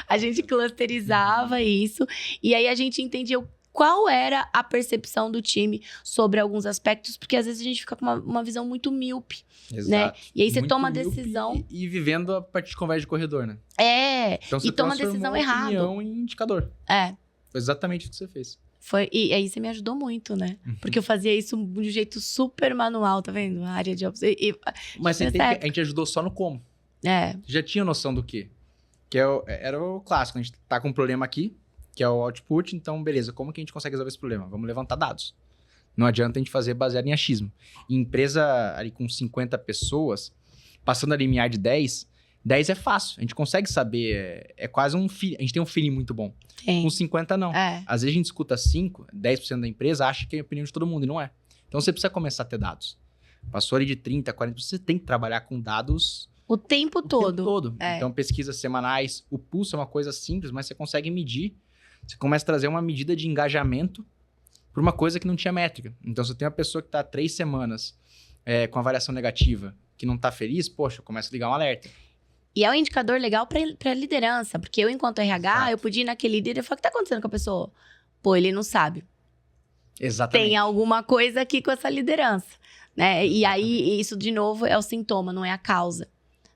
A gente clusterizava isso, e aí a gente entendia qual era a percepção do time sobre alguns aspectos, porque às vezes a gente fica com uma visão muito míope, né? E aí você toma a decisão... E vivendo a partir de conversa de corredor, né? Então você toma a decisão errada. Opinião em indicador. Foi exatamente o que você fez. E aí você me ajudou muito, né? Porque eu fazia isso de um jeito super manual, tá vendo? A área de... Mas a gente ajudou só no como. Já tinha noção do quê? Que era o clássico, a gente tá com um problema aqui, que é o output, então, beleza, como que a gente consegue resolver esse problema? Vamos levantar dados. Não adianta a gente fazer baseado em achismo. Em empresa ali com 50 pessoas, passando a limiar de 10 é fácil. A gente consegue saber, é quase um feeling. A gente tem um feeling muito bom. Com 50, não. Às vezes a gente escuta 5, 10% da empresa, acha que é a opinião de todo mundo, e não é. Então você precisa começar a ter dados. Passou ali de 30, 40%, você tem que trabalhar com dados... O tempo todo. Então, pesquisas semanais, o pulso é uma coisa simples, mas você consegue medir. Você começa a trazer uma medida de engajamento para uma coisa que não tinha métrica. Então, se eu tenho uma pessoa que está 3 semanas com avaliação negativa, que não está feliz, poxa, eu começo a ligar um alerta. E é um indicador legal para liderança, porque eu, enquanto RH, eu podia ir naquele líder e falar, o que está acontecendo com a pessoa? Pô, ele não sabe. Exatamente. Tem alguma coisa aqui com essa liderança, né? E aí, isso, de novo, é o sintoma, não é a causa.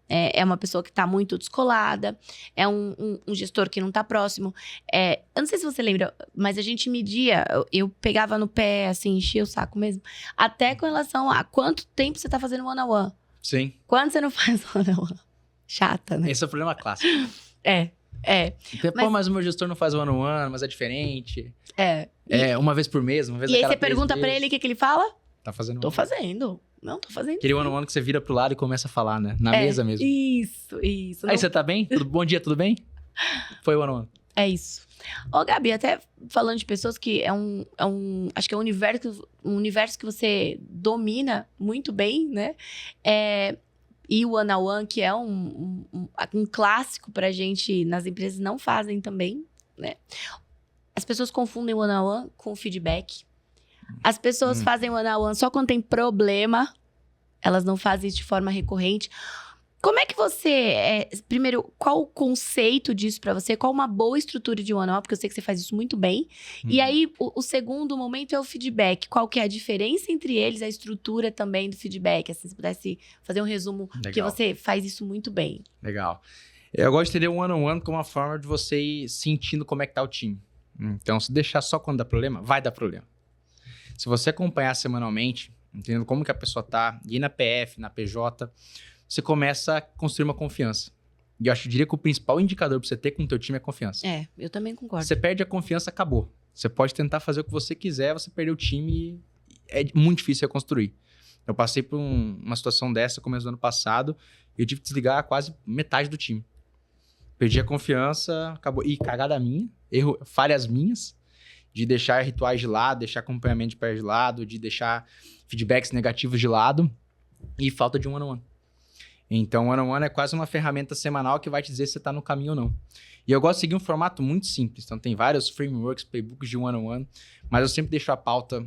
É uma pessoa que está muito descolada, é um gestor que não está próximo. Eu não sei se você lembra, mas a gente media, eu pegava no pé, assim, enchia o saco mesmo, até com relação a quanto tempo você está fazendo one-on-one. Sim. Quando você não faz one-on-one? Chata, né? Esse é o problema clássico. Então, mas o meu gestor não faz one-on-one, mas é diferente. Uma vez por mês, uma vez a cada 3 meses. E aí você pergunta pra ele o que ele fala? Tá fazendo Tô fazendo. Não, tô fazendo. Aquele one-on-one que você vira pro lado e começa a falar, né? Na mesa mesmo. Isso. Aí, você tá bem? Bom dia, tudo bem? Foi o one-on-one. É isso. Ô, Gabi, até falando de pessoas que acho que é um universo que você domina muito bem, né? E o one-on-one, que é um clássico pra gente, nas empresas não fazem também, né? As pessoas confundem o one-on-one com feedback. As pessoas fazem one-on-one só quando tem problema. Elas não fazem isso de forma recorrente. Como é que você... primeiro, qual o conceito disso pra você? Qual uma boa estrutura de one-on-one? Porque eu sei que você faz isso muito bem. E aí, o segundo momento é o feedback. Qual que é a diferença entre eles? A estrutura também do feedback. Assim, se pudesse fazer um resumo. Legal. Porque você faz isso muito bem. Legal. Eu gosto de entender o one-on-one como uma forma de você ir sentindo como é que tá o time. Então, se deixar só quando dá problema, vai dar problema. Se você acompanhar semanalmente, entendendo como que a pessoa tá, ir na PF, na PJ, você começa a construir uma confiança. E eu diria que o principal indicador para você ter com o teu time é confiança. Eu também concordo. Você perde a confiança, acabou. Você pode tentar fazer o que você quiser, você perdeu o time e é muito difícil reconstruir. Eu passei por uma situação dessa no começo do ano passado e eu tive que desligar quase metade do time. Perdi a confiança, acabou. E cagada minha, falhas minhas, de deixar rituais de lado, deixar acompanhamento de pé de lado, de deixar feedbacks negativos de lado e falta de one-on-one. Então, o one-on-one é quase uma ferramenta semanal que vai te dizer se você está no caminho ou não. E eu gosto de seguir um formato muito simples. Então, tem vários frameworks, playbooks de one-on-one, mas eu sempre deixo a pauta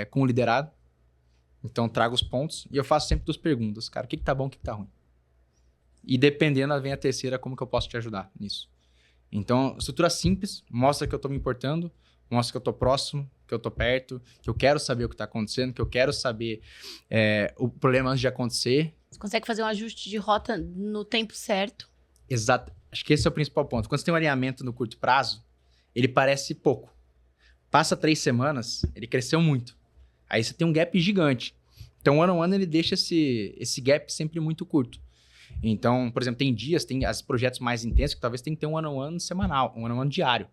com o liderado. Então, trago os pontos e eu faço sempre 2 perguntas. Cara, o que tá bom, o que tá ruim? E dependendo, vem a terceira, como que eu posso te ajudar nisso? Então, estrutura simples, mostra que eu tô me importando, mostra que eu tô próximo, que eu tô perto, que eu quero saber o que tá acontecendo, que eu quero saber o problema antes de acontecer. Você consegue fazer um ajuste de rota no tempo certo. Exato. Acho que esse é o principal ponto. Quando você tem um alinhamento no curto prazo, ele parece pouco. Passa 3 semanas, ele cresceu muito. Aí você tem um gap gigante. Então, o one-on-one, ele deixa esse gap sempre muito curto. Então, por exemplo, tem dias, tem os projetos mais intensos que talvez tem que ter um one-on-one semanal, um one-on-one diário.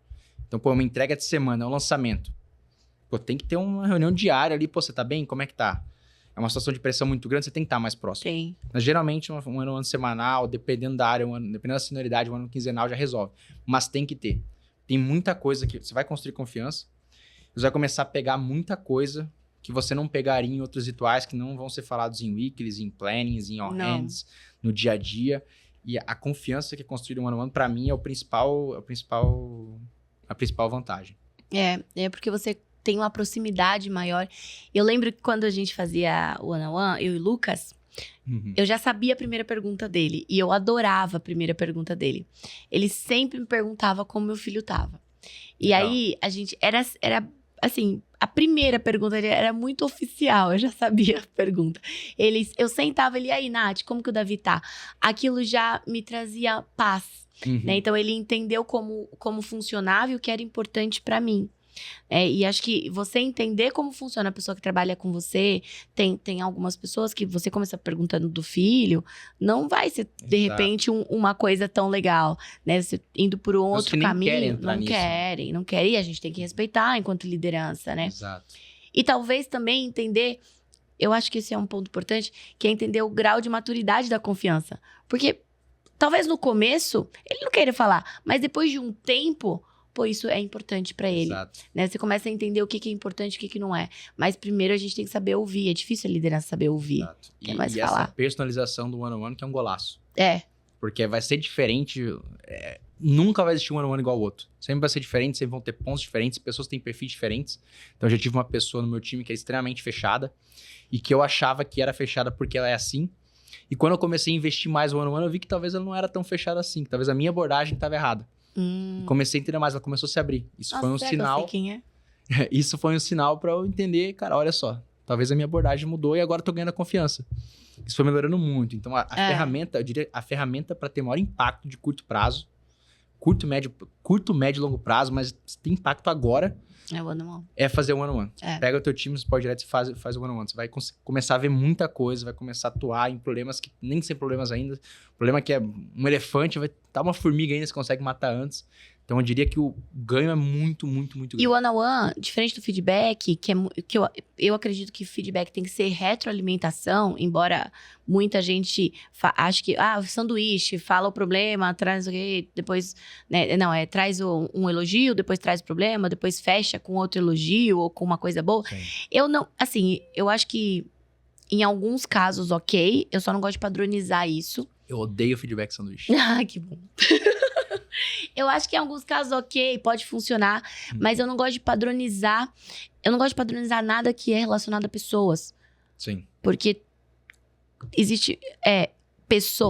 Então, uma entrega de semana, é um lançamento. Tem que ter uma reunião diária ali. Você tá bem? Como é que tá? É uma situação de pressão muito grande, você tem que estar mais próximo. Tem. Mas, geralmente, um one-on-one semanal, dependendo da área, dependendo da senioridade, um one-on-one quinzenal já resolve. Mas tem que ter. Tem muita coisa que você vai construir confiança, você vai começar a pegar muita coisa que você não pegaria em outros rituais que não vão ser falados em weeklies, em plannings, em all-hands, no dia a dia. E a confiança que é construída no one-on-one, para mim, é a principal vantagem. É porque você tem uma proximidade maior. Eu lembro que quando a gente fazia o one-on-one, eu e o Lucas, eu já sabia a primeira pergunta dele. E eu adorava a primeira pergunta dele. Ele sempre me perguntava como meu filho tava. E aí, a gente... Era assim, a primeira pergunta dele era muito oficial. Eu já sabia a pergunta. Eu sentava ele, e aí, Nath, como que o Davi tá? Aquilo já me trazia paz. Né? Então, ele entendeu como funcionava e o que era importante pra mim. E acho que você entender como funciona a pessoa que trabalha com você, tem algumas pessoas que você começa perguntando do filho, não vai ser, de repente, uma coisa tão legal, né? Você indo por um outro caminho, não querem, e a gente tem que respeitar enquanto liderança, né? Exato. E talvez também entender, eu acho que esse é um ponto importante, que é entender o grau de maturidade da confiança. Porque talvez no começo, ele não queira falar, mas depois de um tempo... isso é importante pra ele. Exato. Né? Você começa a entender o que é importante e o que não é. Mas primeiro a gente tem que saber ouvir. É difícil a liderança saber ouvir. Exato. Quer mais falar. Essa personalização do one-on-one que é um golaço. Porque vai ser diferente. Nunca vai existir um one-on-one igual ao outro. Sempre vai ser diferente, sempre vão ter pontos diferentes, pessoas têm perfis diferentes. Então, eu já tive uma pessoa no meu time que é extremamente fechada e que eu achava que era fechada porque ela é assim. E quando eu comecei a investir mais no one-on-one, eu vi que talvez ela não era tão fechada assim, que talvez a minha abordagem estava errada. Comecei a entender mais, ela começou a se abrir. Isso foi um sinal. Eu sei quem é. Isso foi um sinal para eu entender, cara, olha só, talvez a minha abordagem mudou e agora eu tô ganhando a confiança. Isso foi melhorando muito. Então, a ferramenta, eu diria, a ferramenta para ter maior impacto de curto prazo, curto, médio e longo prazo, mas tem impacto agora. É o one-on-one. É fazer o one-on-one. Pega o teu time, você pode direto e faz o one-on-one. Você vai começar a ver muita coisa, vai começar a atuar em problemas que nem são problemas ainda. Problema que é um elefante, vai estar uma formiga ainda, você consegue matar antes. Então, eu diria que o ganho é muito, muito, muito grande. E o one-on-one, diferente do feedback, que eu acredito que feedback tem que ser retroalimentação, embora muita gente ache que, o sanduíche, fala o problema, traz o quê, depois, né, não, traz um elogio, depois traz o problema, depois fecha com outro elogio ou com uma coisa boa. Sim. Eu não, assim, eu acho que em alguns casos, ok, eu só não gosto de padronizar isso. Eu odeio feedback sanduíche. Que bom. Eu acho que em alguns casos, ok, pode funcionar, mas eu não gosto de padronizar. Eu não gosto de padronizar nada que é relacionado a pessoas. Sim. Porque existe...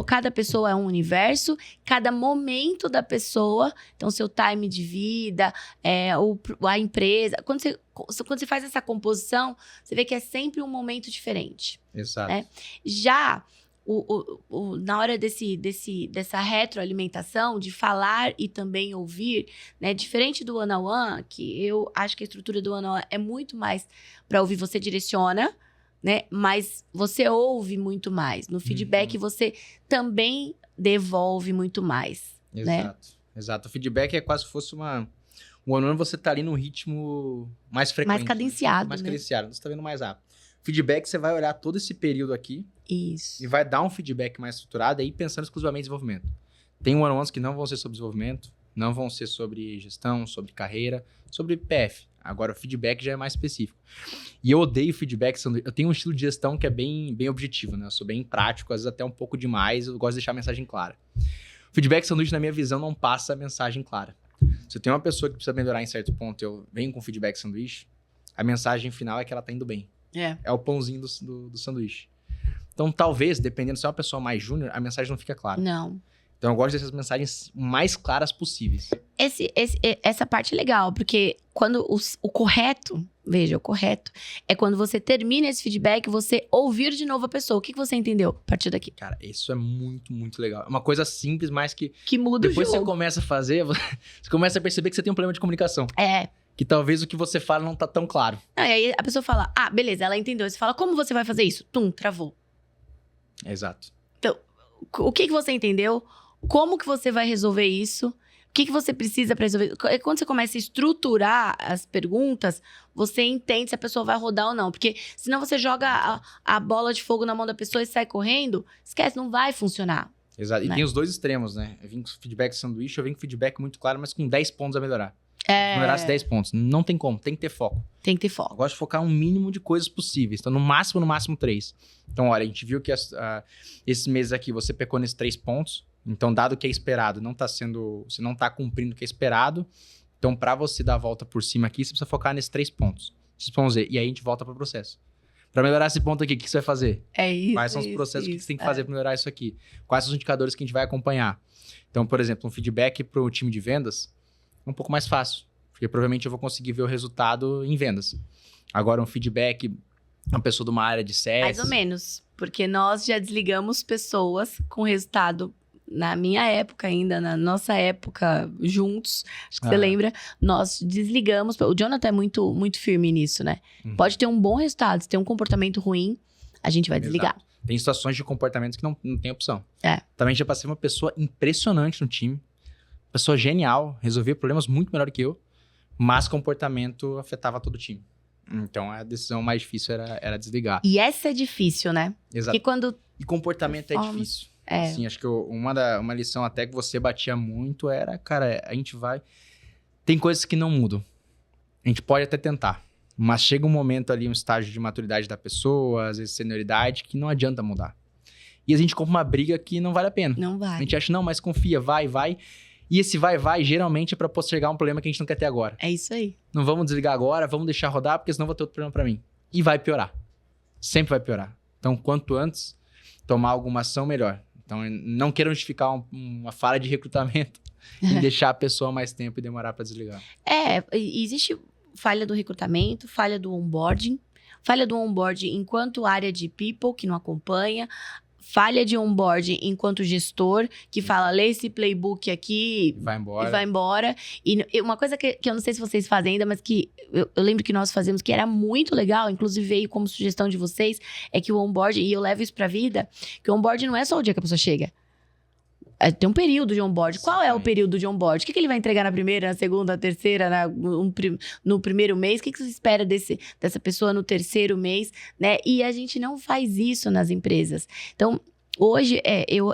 cada pessoa é um universo, cada momento da pessoa, então seu time de vida, a empresa. Quando você faz essa composição, você vê que é sempre um momento diferente. Exato. Né? Já... na hora dessa retroalimentação, de falar e também ouvir, né? Diferente do one-on-one, que eu acho que a estrutura do one-on-one é muito mais para ouvir, você direciona, né? Mas você ouve muito mais. No feedback, você também devolve muito mais, né? Exato. O feedback é quase se fosse um ano você tá ali num ritmo mais frequente. Mais cadenciado, mais né? cadenciado, você tá vendo mais rápido. Feedback, você vai olhar todo esse período aqui. Isso. E vai dar um feedback mais estruturado aí pensando exclusivamente em desenvolvimento. Tem one-on-ones que não vão ser sobre desenvolvimento, não vão ser sobre gestão, sobre carreira, sobre PF. Agora, o feedback já é mais específico. E eu odeio feedback. Eu tenho um estilo de gestão que é bem objetivo, né? Eu sou bem prático, às vezes até um pouco demais. Eu gosto de deixar a mensagem clara. O feedback sanduíche, na minha visão, não passa a mensagem clara. Se eu tenho uma pessoa que precisa melhorar em certo ponto, eu venho com feedback sanduíche, a mensagem final é que ela tá indo bem. É o pãozinho do sanduíche. Então, talvez, dependendo se é uma pessoa mais júnior, a mensagem não fica clara. Não. Então, eu gosto dessas mensagens mais claras possíveis. Essa parte é legal, porque quando o correto, veja, o correto é quando você termina esse feedback, você ouvir de novo a pessoa. O que você entendeu a partir daqui? Cara, isso é muito, muito legal. É uma coisa simples, mas que muda depois o jogo. Você começa a fazer, você começa a perceber que você tem um problema de comunicação. Que talvez o que você fala não tá tão claro. E aí a pessoa fala, beleza, ela entendeu. Você fala, como você vai fazer isso? Travou. Exato. Então, o que você entendeu? Como que você vai resolver isso? O que você precisa para resolver? Quando você começa a estruturar as perguntas, você entende se a pessoa vai rodar ou não. Porque senão você joga a bola de fogo na mão da pessoa e sai correndo, esquece, não vai funcionar. Exato. E né? tem os dois extremos, né? Eu vim com feedback sanduíche, eu vim com feedback muito claro, mas com 10 pontos a melhorar. Melhorasse 10 pontos. Não tem como, tem que ter foco. Tem que ter foco. Eu gosto de focar um mínimo de coisas possíveis. Então, no máximo 3. Então, olha, a gente viu que esses meses aqui você pecou nesses 3 pontos. Então, dado o que é esperado, você não tá cumprindo o que é esperado. Então, para você dar a volta por cima aqui, você precisa focar nesses 3 pontos. XYZ. E aí a gente volta pro processo. Para melhorar esse ponto aqui, o que você vai fazer? É isso. Quais são os processos que você tem que fazer para melhorar isso aqui? Quais são os indicadores que a gente vai acompanhar? Então, por exemplo, um feedback para o time de vendas é um pouco mais fácil. Porque provavelmente eu vou conseguir ver o resultado em vendas. Agora, um feedback, uma pessoa de uma área de CS... Mais ou menos. Porque nós já desligamos pessoas com resultado... Na minha época ainda, na nossa época, juntos, acho que você lembra, nós desligamos. O Jonathan é muito, muito firme nisso, né? Pode ter um bom resultado, se tem um comportamento ruim, a gente vai desligar. Tem situações de comportamentos que não tem opção. Também já passei uma pessoa impressionante no time, pessoa genial, resolvia problemas muito melhor que eu, mas comportamento afetava todo o time. Então, a decisão mais difícil era desligar. E essa é difícil, né? Exato. E comportamento é difícil. Assim, acho que uma lição até que você batia muito era, cara, a gente vai... Tem coisas que não mudam. A gente pode até tentar. Mas chega um momento ali, um estágio de maturidade da pessoa, às vezes senioridade, que não adianta mudar. E a gente compra uma briga que não vale a pena. Não vai. A gente acha, não, mas confia, vai. E esse vai, geralmente é pra postergar um problema que a gente não quer ter agora. É isso aí. Não vamos desligar agora, vamos deixar rodar, porque senão vai ter outro problema pra mim. E vai piorar. Sempre vai piorar. Então, quanto antes tomar alguma ação, melhor. Então, não quero justificar uma falha de recrutamento e deixar a pessoa mais tempo e demorar para desligar. Existe falha do recrutamento, falha do onboarding enquanto área de people, que não acompanha, falha de onboarding enquanto gestor, que fala, lê esse playbook aqui e vai embora. E uma coisa que eu não sei se vocês fazem ainda, mas que eu lembro que nós fazemos, que era muito legal, inclusive veio como sugestão de vocês, é que o onboarding, e eu levo isso pra vida, que o onboarding não é só o dia que a pessoa chega. Tem um período de onboarding. Qual é o período de onboarding? O que ele vai entregar na primeira, na segunda, na terceira, no primeiro mês? O que você espera dessa pessoa no terceiro mês? Né? E a gente não faz isso nas empresas. Então, hoje,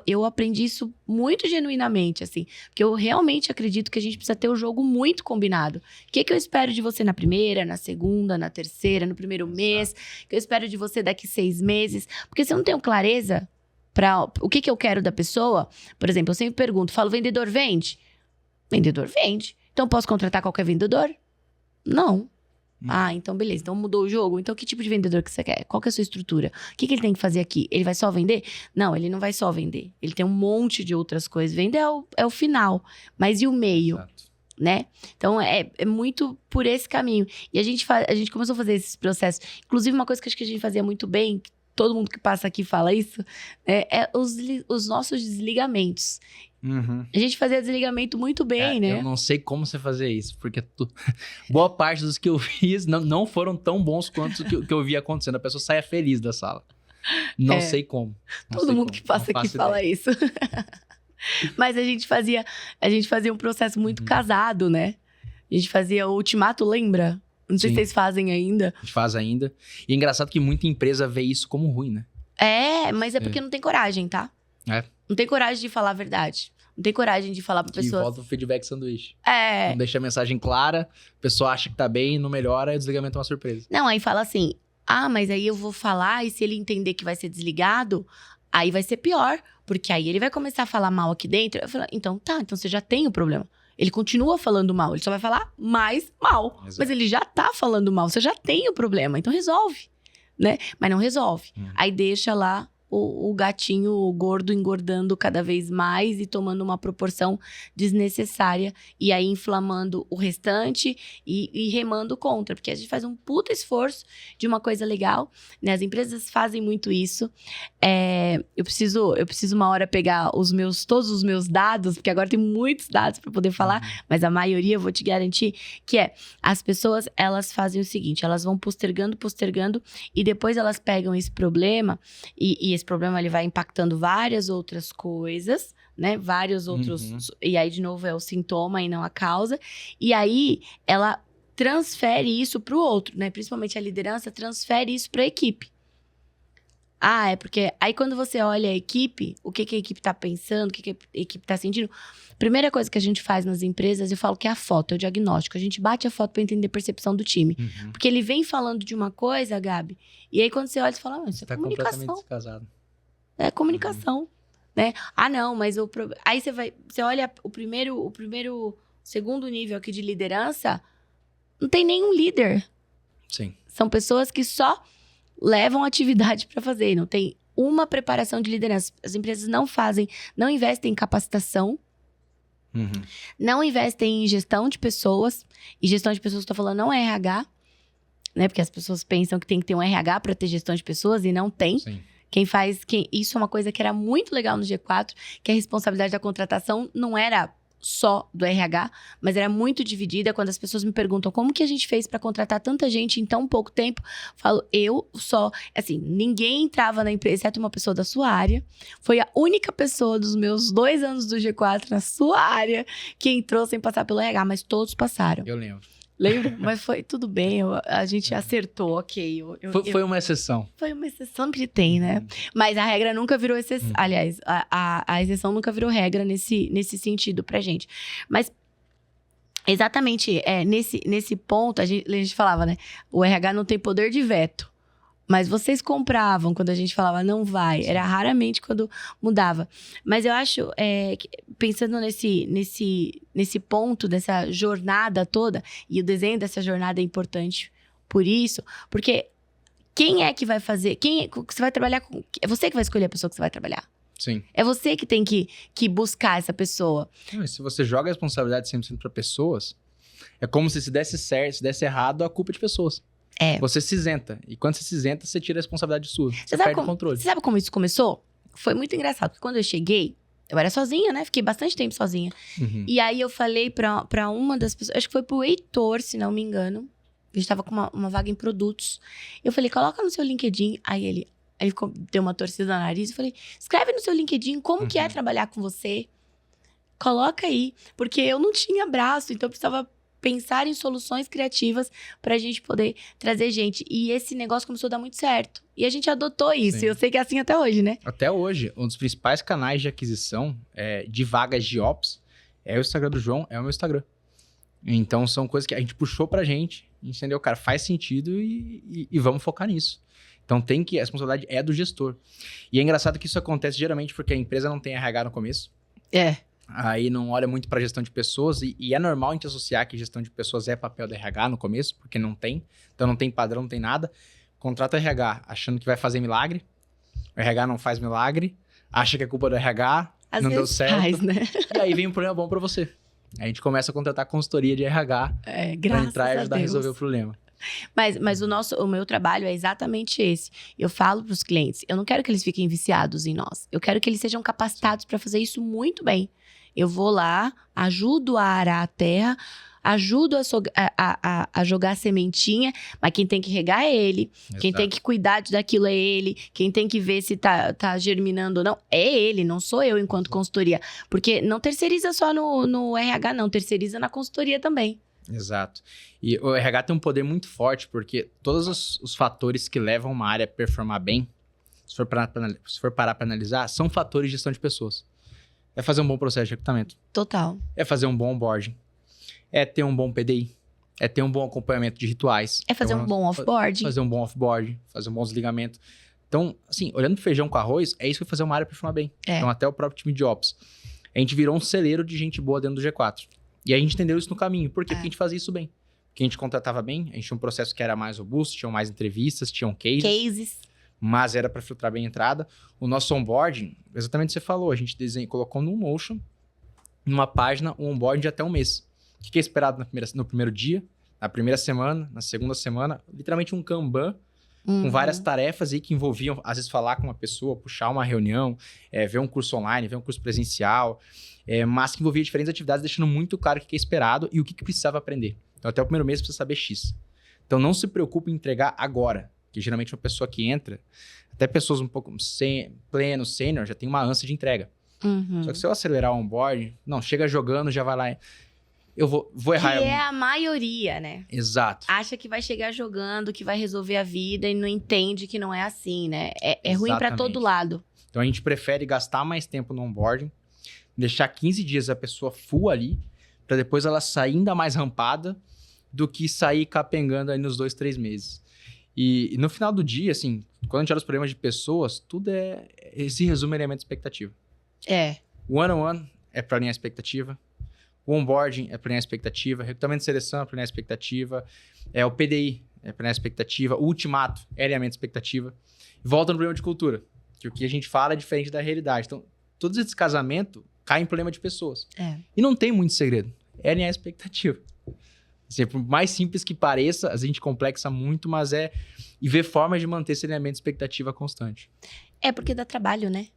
eu aprendi isso muito genuinamente, assim. Porque eu realmente acredito que a gente precisa ter o jogo muito combinado. O que eu espero de você na primeira, na segunda, na terceira, no primeiro mês? O que eu espero de você daqui 6 meses? Porque se eu não tenho clareza... o que eu quero da pessoa, por exemplo, eu sempre pergunto, falo, vendedor vende? Vendedor vende. Então, posso contratar qualquer vendedor? Não. Então beleza, então mudou o jogo. Então, que tipo de vendedor que você quer? Qual que é a sua estrutura? O que ele tem que fazer aqui? Ele vai só vender? Não, ele não vai só vender. Ele tem um monte de outras coisas. Vender é o final, mas e o meio? Exato. Né? Então, é muito por esse caminho. E a gente começou a fazer esses processos. Inclusive, uma coisa que acho que a gente fazia muito bem, todo mundo que passa aqui fala isso, é os nossos desligamentos. A gente fazia desligamento muito bem, né? Eu não sei como você fazia isso, porque boa parte dos que eu fiz não foram tão bons quanto o que eu via acontecendo. A pessoa saia feliz da sala. Não sei como. Todo mundo que passa aqui fala isso. Mas a gente fazia um processo muito casado, né? A gente fazia o ultimato, lembra? Não sei se vocês fazem ainda. A gente faz ainda. E é engraçado que muita empresa vê isso como ruim, né? Mas é porque não tem coragem, tá? Não tem coragem de falar a verdade. Não tem coragem de falar pra pessoa. E volta o feedback sanduíche. Não deixa a mensagem clara, a pessoa acha que tá bem, não melhora, e o desligamento é uma surpresa. Não, aí fala assim, mas aí eu vou falar, e se ele entender que vai ser desligado, aí vai ser pior. Porque aí ele vai começar a falar mal aqui dentro. Eu falo, então você já tem o problema. Ele continua falando mal, ele só vai falar mais mal. Exato. Mas ele já tá falando mal, você já tem o problema, então resolve, né? Mas não resolve. Aí deixa lá o gatinho gordo engordando cada vez mais e tomando uma proporção desnecessária. E aí inflamando o restante e remando contra. Porque a gente faz um puta esforço de uma coisa legal, né? As empresas fazem muito isso. Eu preciso uma hora pegar todos os meus dados, porque agora tem muitos dados para poder falar, mas a maioria eu vou te garantir que as pessoas, elas fazem o seguinte, elas vão postergando, e depois elas pegam esse problema, e esse problema ele vai impactando várias outras coisas, né? Vários outros... E aí, de novo, é o sintoma e não a causa. E aí, ela transfere isso para o outro, né? Principalmente a liderança transfere isso para a equipe. É porque... Aí, quando você olha a equipe, o que a equipe está pensando, o que a equipe está sentindo... Primeira coisa que a gente faz nas empresas, eu falo que é a foto, é o diagnóstico. A gente bate a foto para entender a percepção do time. Porque ele vem falando de uma coisa, Gabi, e aí quando você olha, você fala, isso é comunicação. Completamente descasado. É comunicação, né? Não, mas aí você olha segundo nível aqui de liderança, não tem nenhum líder. Sim. São pessoas que só levam atividade para fazer, não tem uma preparação de liderança. As empresas não investem em capacitação, não investem em gestão de pessoas. E gestão de pessoas, estou falando, não é RH, né? Porque as pessoas pensam que tem que ter um RH para ter gestão de pessoas e não tem. Sim. Isso é uma coisa que era muito legal no G4, que a responsabilidade da contratação não era só do RH, mas era muito dividida. Quando as pessoas me perguntam como que a gente fez para contratar tanta gente em tão pouco tempo, falo, ninguém entrava na empresa, exceto uma pessoa da sua área. Foi a única pessoa dos meus 2 anos do G4 na sua área que entrou sem passar pelo RH, mas todos passaram. Eu lembro. Lembra? Mas foi tudo bem, a gente acertou, ok. Foi uma exceção. Foi uma exceção que tem, né? Mas a regra nunca virou exceção. Aliás, a exceção nunca virou regra nesse sentido pra gente. Mas, exatamente, nesse ponto, a gente falava, né? O RH não tem poder de veto. Mas vocês compravam quando a gente falava não vai. Era raramente quando mudava. Mas eu acho, pensando nesse ponto, dessa jornada toda, e o desenho dessa jornada é importante por isso, porque quem é que vai fazer? Quem você vai trabalhar com? É você que vai escolher a pessoa que você vai trabalhar. Sim. É você que tem que buscar essa pessoa. E se você joga a responsabilidade 100% para pessoas, é como se desse certo, se desse errado, a culpa é de pessoas. Você se isenta. E quando você se isenta, você tira a responsabilidade sua. Você perde o controle. Você sabe como isso começou? Foi muito engraçado. Porque quando eu cheguei, eu era sozinha, né? Fiquei bastante tempo sozinha. E aí eu falei pra uma das pessoas... Acho que foi pro Heitor, se não me engano. A gente tava com uma vaga em produtos. Eu falei, coloca no seu LinkedIn. Aí ele deu uma torcida no nariz. Eu falei, escreve no seu LinkedIn como que é trabalhar com você. Coloca aí. Porque eu não tinha braço, então eu precisava pensar em soluções criativas pra gente poder trazer gente. E esse negócio começou a dar muito certo. E a gente adotou isso. Sim. E eu sei que é assim até hoje, né? Até hoje, um dos principais canais de aquisição de vagas de Ops é o Instagram do João, é o meu Instagram. Então, são coisas que a gente puxou pra gente, entendeu? Cara, faz sentido e vamos focar nisso. Então, a responsabilidade é do gestor. E é engraçado que isso acontece geralmente porque a empresa não tem RH no começo. Aí não olha muito para gestão de pessoas e é normal a gente associar que gestão de pessoas é papel da RH no começo, porque não tem. Então não tem padrão, não tem nada. Contrata RH achando que vai fazer milagre. O RH não faz milagre. Acha que é culpa do RH. Às não deu vezes certo. faz, né? E aí vem um problema bom para você. A gente começa a contratar consultoria de RH para entrar e ajudar a resolver o problema. Mas o meu trabalho é exatamente esse. Eu falo para os clientes, eu não quero que eles fiquem viciados em nós. Eu quero que eles sejam capacitados para fazer isso muito bem. Eu vou lá, ajudo a arar a terra, ajudo a jogar a sementinha, mas quem tem que regar é ele. Exato. Quem tem que cuidar daquilo é ele. Quem tem que ver se tá germinando ou não é ele, não sou eu enquanto consultoria. Porque não terceiriza só no RH, não. Terceiriza na consultoria também. Exato. E o RH tem um poder muito forte, porque todos os fatores que levam uma área a performar bem, se for parar para analisar, são fatores de gestão de pessoas. É fazer um bom processo de recrutamento. Total. É fazer um bom onboarding. É ter um bom PDI. É ter um bom acompanhamento de rituais. É fazer um bom offboarding. Fazer um bom offboarding. Fazer um bom desligamento. Então, assim, olhando pro feijão com arroz, é isso que vai fazer uma área performar bem. É. Então, até o próprio time de Ops. A gente virou um celeiro de gente boa dentro do G4. E a gente entendeu isso no caminho. Por quê? Porque a gente fazia isso bem. Porque a gente contratava bem, a gente tinha um processo que era mais robusto, tinham mais entrevistas, tinham cases. Mas era para filtrar bem a entrada. O nosso onboarding, exatamente o que você falou, a gente colocou no Notion, numa página, um onboarding de até um mês. O que é esperado no primeiro dia, na primeira semana, na segunda semana, literalmente um Kanban, com várias tarefas aí que envolviam, às vezes, falar com uma pessoa, puxar uma reunião, ver um curso online, ver um curso presencial, mas que envolvia diferentes atividades, deixando muito claro o que é esperado e o que precisava aprender. Então, até o primeiro mês, precisa saber X. Então, não se preocupe em entregar agora, que geralmente uma pessoa que entra, até pessoas um pouco pleno, sênior, já tem uma ânsia de entrega. Só que se eu acelerar o onboarding, não, chega jogando, já vai lá... Eu vou errar. Que é a maioria, né? Exato. Acha que vai chegar jogando, que vai resolver a vida e não entende que não é assim, né? É ruim pra todo lado. Então a gente prefere gastar mais tempo no onboarding, deixar 15 dias a pessoa full ali, pra depois ela sair ainda mais rampada do que sair capengando aí nos 2, 3 meses. E no final do dia, assim, quando a gente olha os problemas de pessoas, tudo se resume a elemento de expectativa. O one-on-one é pra alinhar a expectativa. O onboarding é para alinhar a expectativa, recrutamento de seleção é para alinhar a expectativa, o PDI é para alinhar a expectativa, o ultimato é alinhamento de expectativa. E volta no problema de cultura, que o que a gente fala é diferente da realidade. Então, todos esses casamentos caem em problema de pessoas. E não tem muito segredo, é alinhar a expectativa. Assim, por mais simples que pareça, a gente complexa muito, mas e ver formas de manter esse alinhamento de expectativa constante. Porque dá trabalho, né?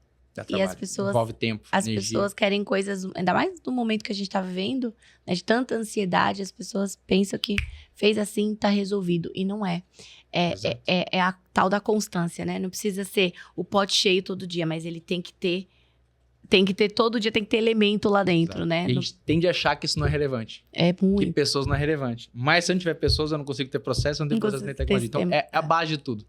E as pessoas, envolve tempo, energia. Pessoas querem coisas, ainda mais no momento que a gente tá vivendo, né, de tanta ansiedade, as pessoas pensam que fez assim, tá resolvido. E não é. É a tal da constância, né? Não precisa ser o pote cheio todo dia, mas ele tem que ter todo dia, tem que ter elemento lá dentro, Exato. né? E a gente tende a achar que isso não é relevante. Muito. Que pessoas não é relevante. Mas se eu não tiver pessoas, eu não consigo ter processo, eu não tenho processo nem tecnologia. Então, é a base de tudo.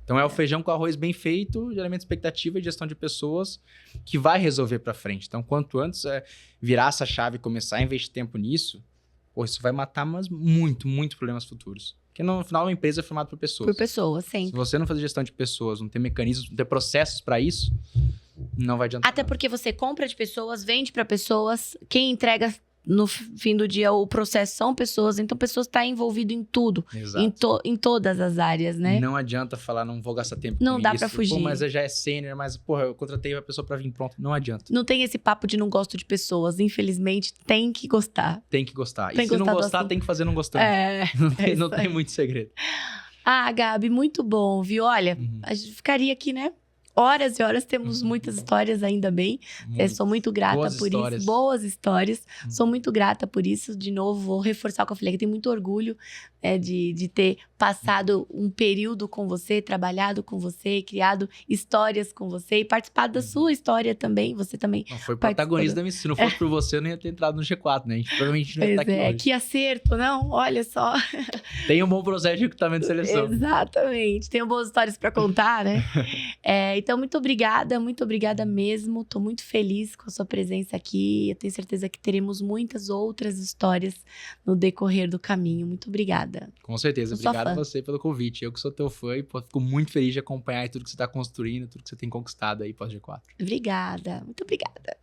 Então, é o feijão com arroz bem feito, geralmente expectativa e gestão de pessoas que vai resolver para frente. Então, quanto antes virar essa chave e começar a investir tempo nisso, isso vai matar muito problemas futuros. Porque no final, uma empresa é formada por pessoas. Por pessoas, sempre. Se você não fazer gestão de pessoas, não ter mecanismos, não ter processos para isso, não vai adiantar. Até porque você compra de pessoas, vende para pessoas, quem entrega no fim do dia o processo são pessoas, então pessoas estão envolvidas em tudo, em todas as áreas, né? Não adianta falar, não vou gastar tempo não com dá isso. Pra fugir. Mas já é sênior, mas eu contratei a pessoa pra vir pronto. Não adianta. Não tem esse papo de não gosto de pessoas, infelizmente tem que gostar. Tem que gostar. E se não gostar, tem que fazer não gostando. Não tem muito segredo. Gabi, muito bom, viu? Olha, a gente ficaria aqui, né? Horas e horas, temos muitas histórias, ainda bem. Sou muito grata por isso. Boas histórias. Sou muito grata por isso. De novo, vou reforçar o que eu falei, que eu tenho muito orgulho de ter passado um período com você, trabalhado com você, criado histórias com você e participado da sua história também. Você também foi protagonista da missão. Se não fosse por você, eu não ia ter entrado no G4, né? A gente provavelmente não ia estar aqui hoje. Que acerto, não? Olha só. Tem um bom processo de recrutamento de seleção. Exatamente. Tenho boas histórias para contar, né? Então, muito obrigada mesmo. Tô muito feliz com a sua presença aqui. Eu tenho certeza que teremos muitas outras histórias no decorrer do caminho. Muito obrigada. Com certeza. Obrigado a você pelo convite. Eu que sou teu fã e fico muito feliz de acompanhar tudo que você está construindo, tudo que você tem conquistado aí pós G4. Obrigada. Muito obrigada.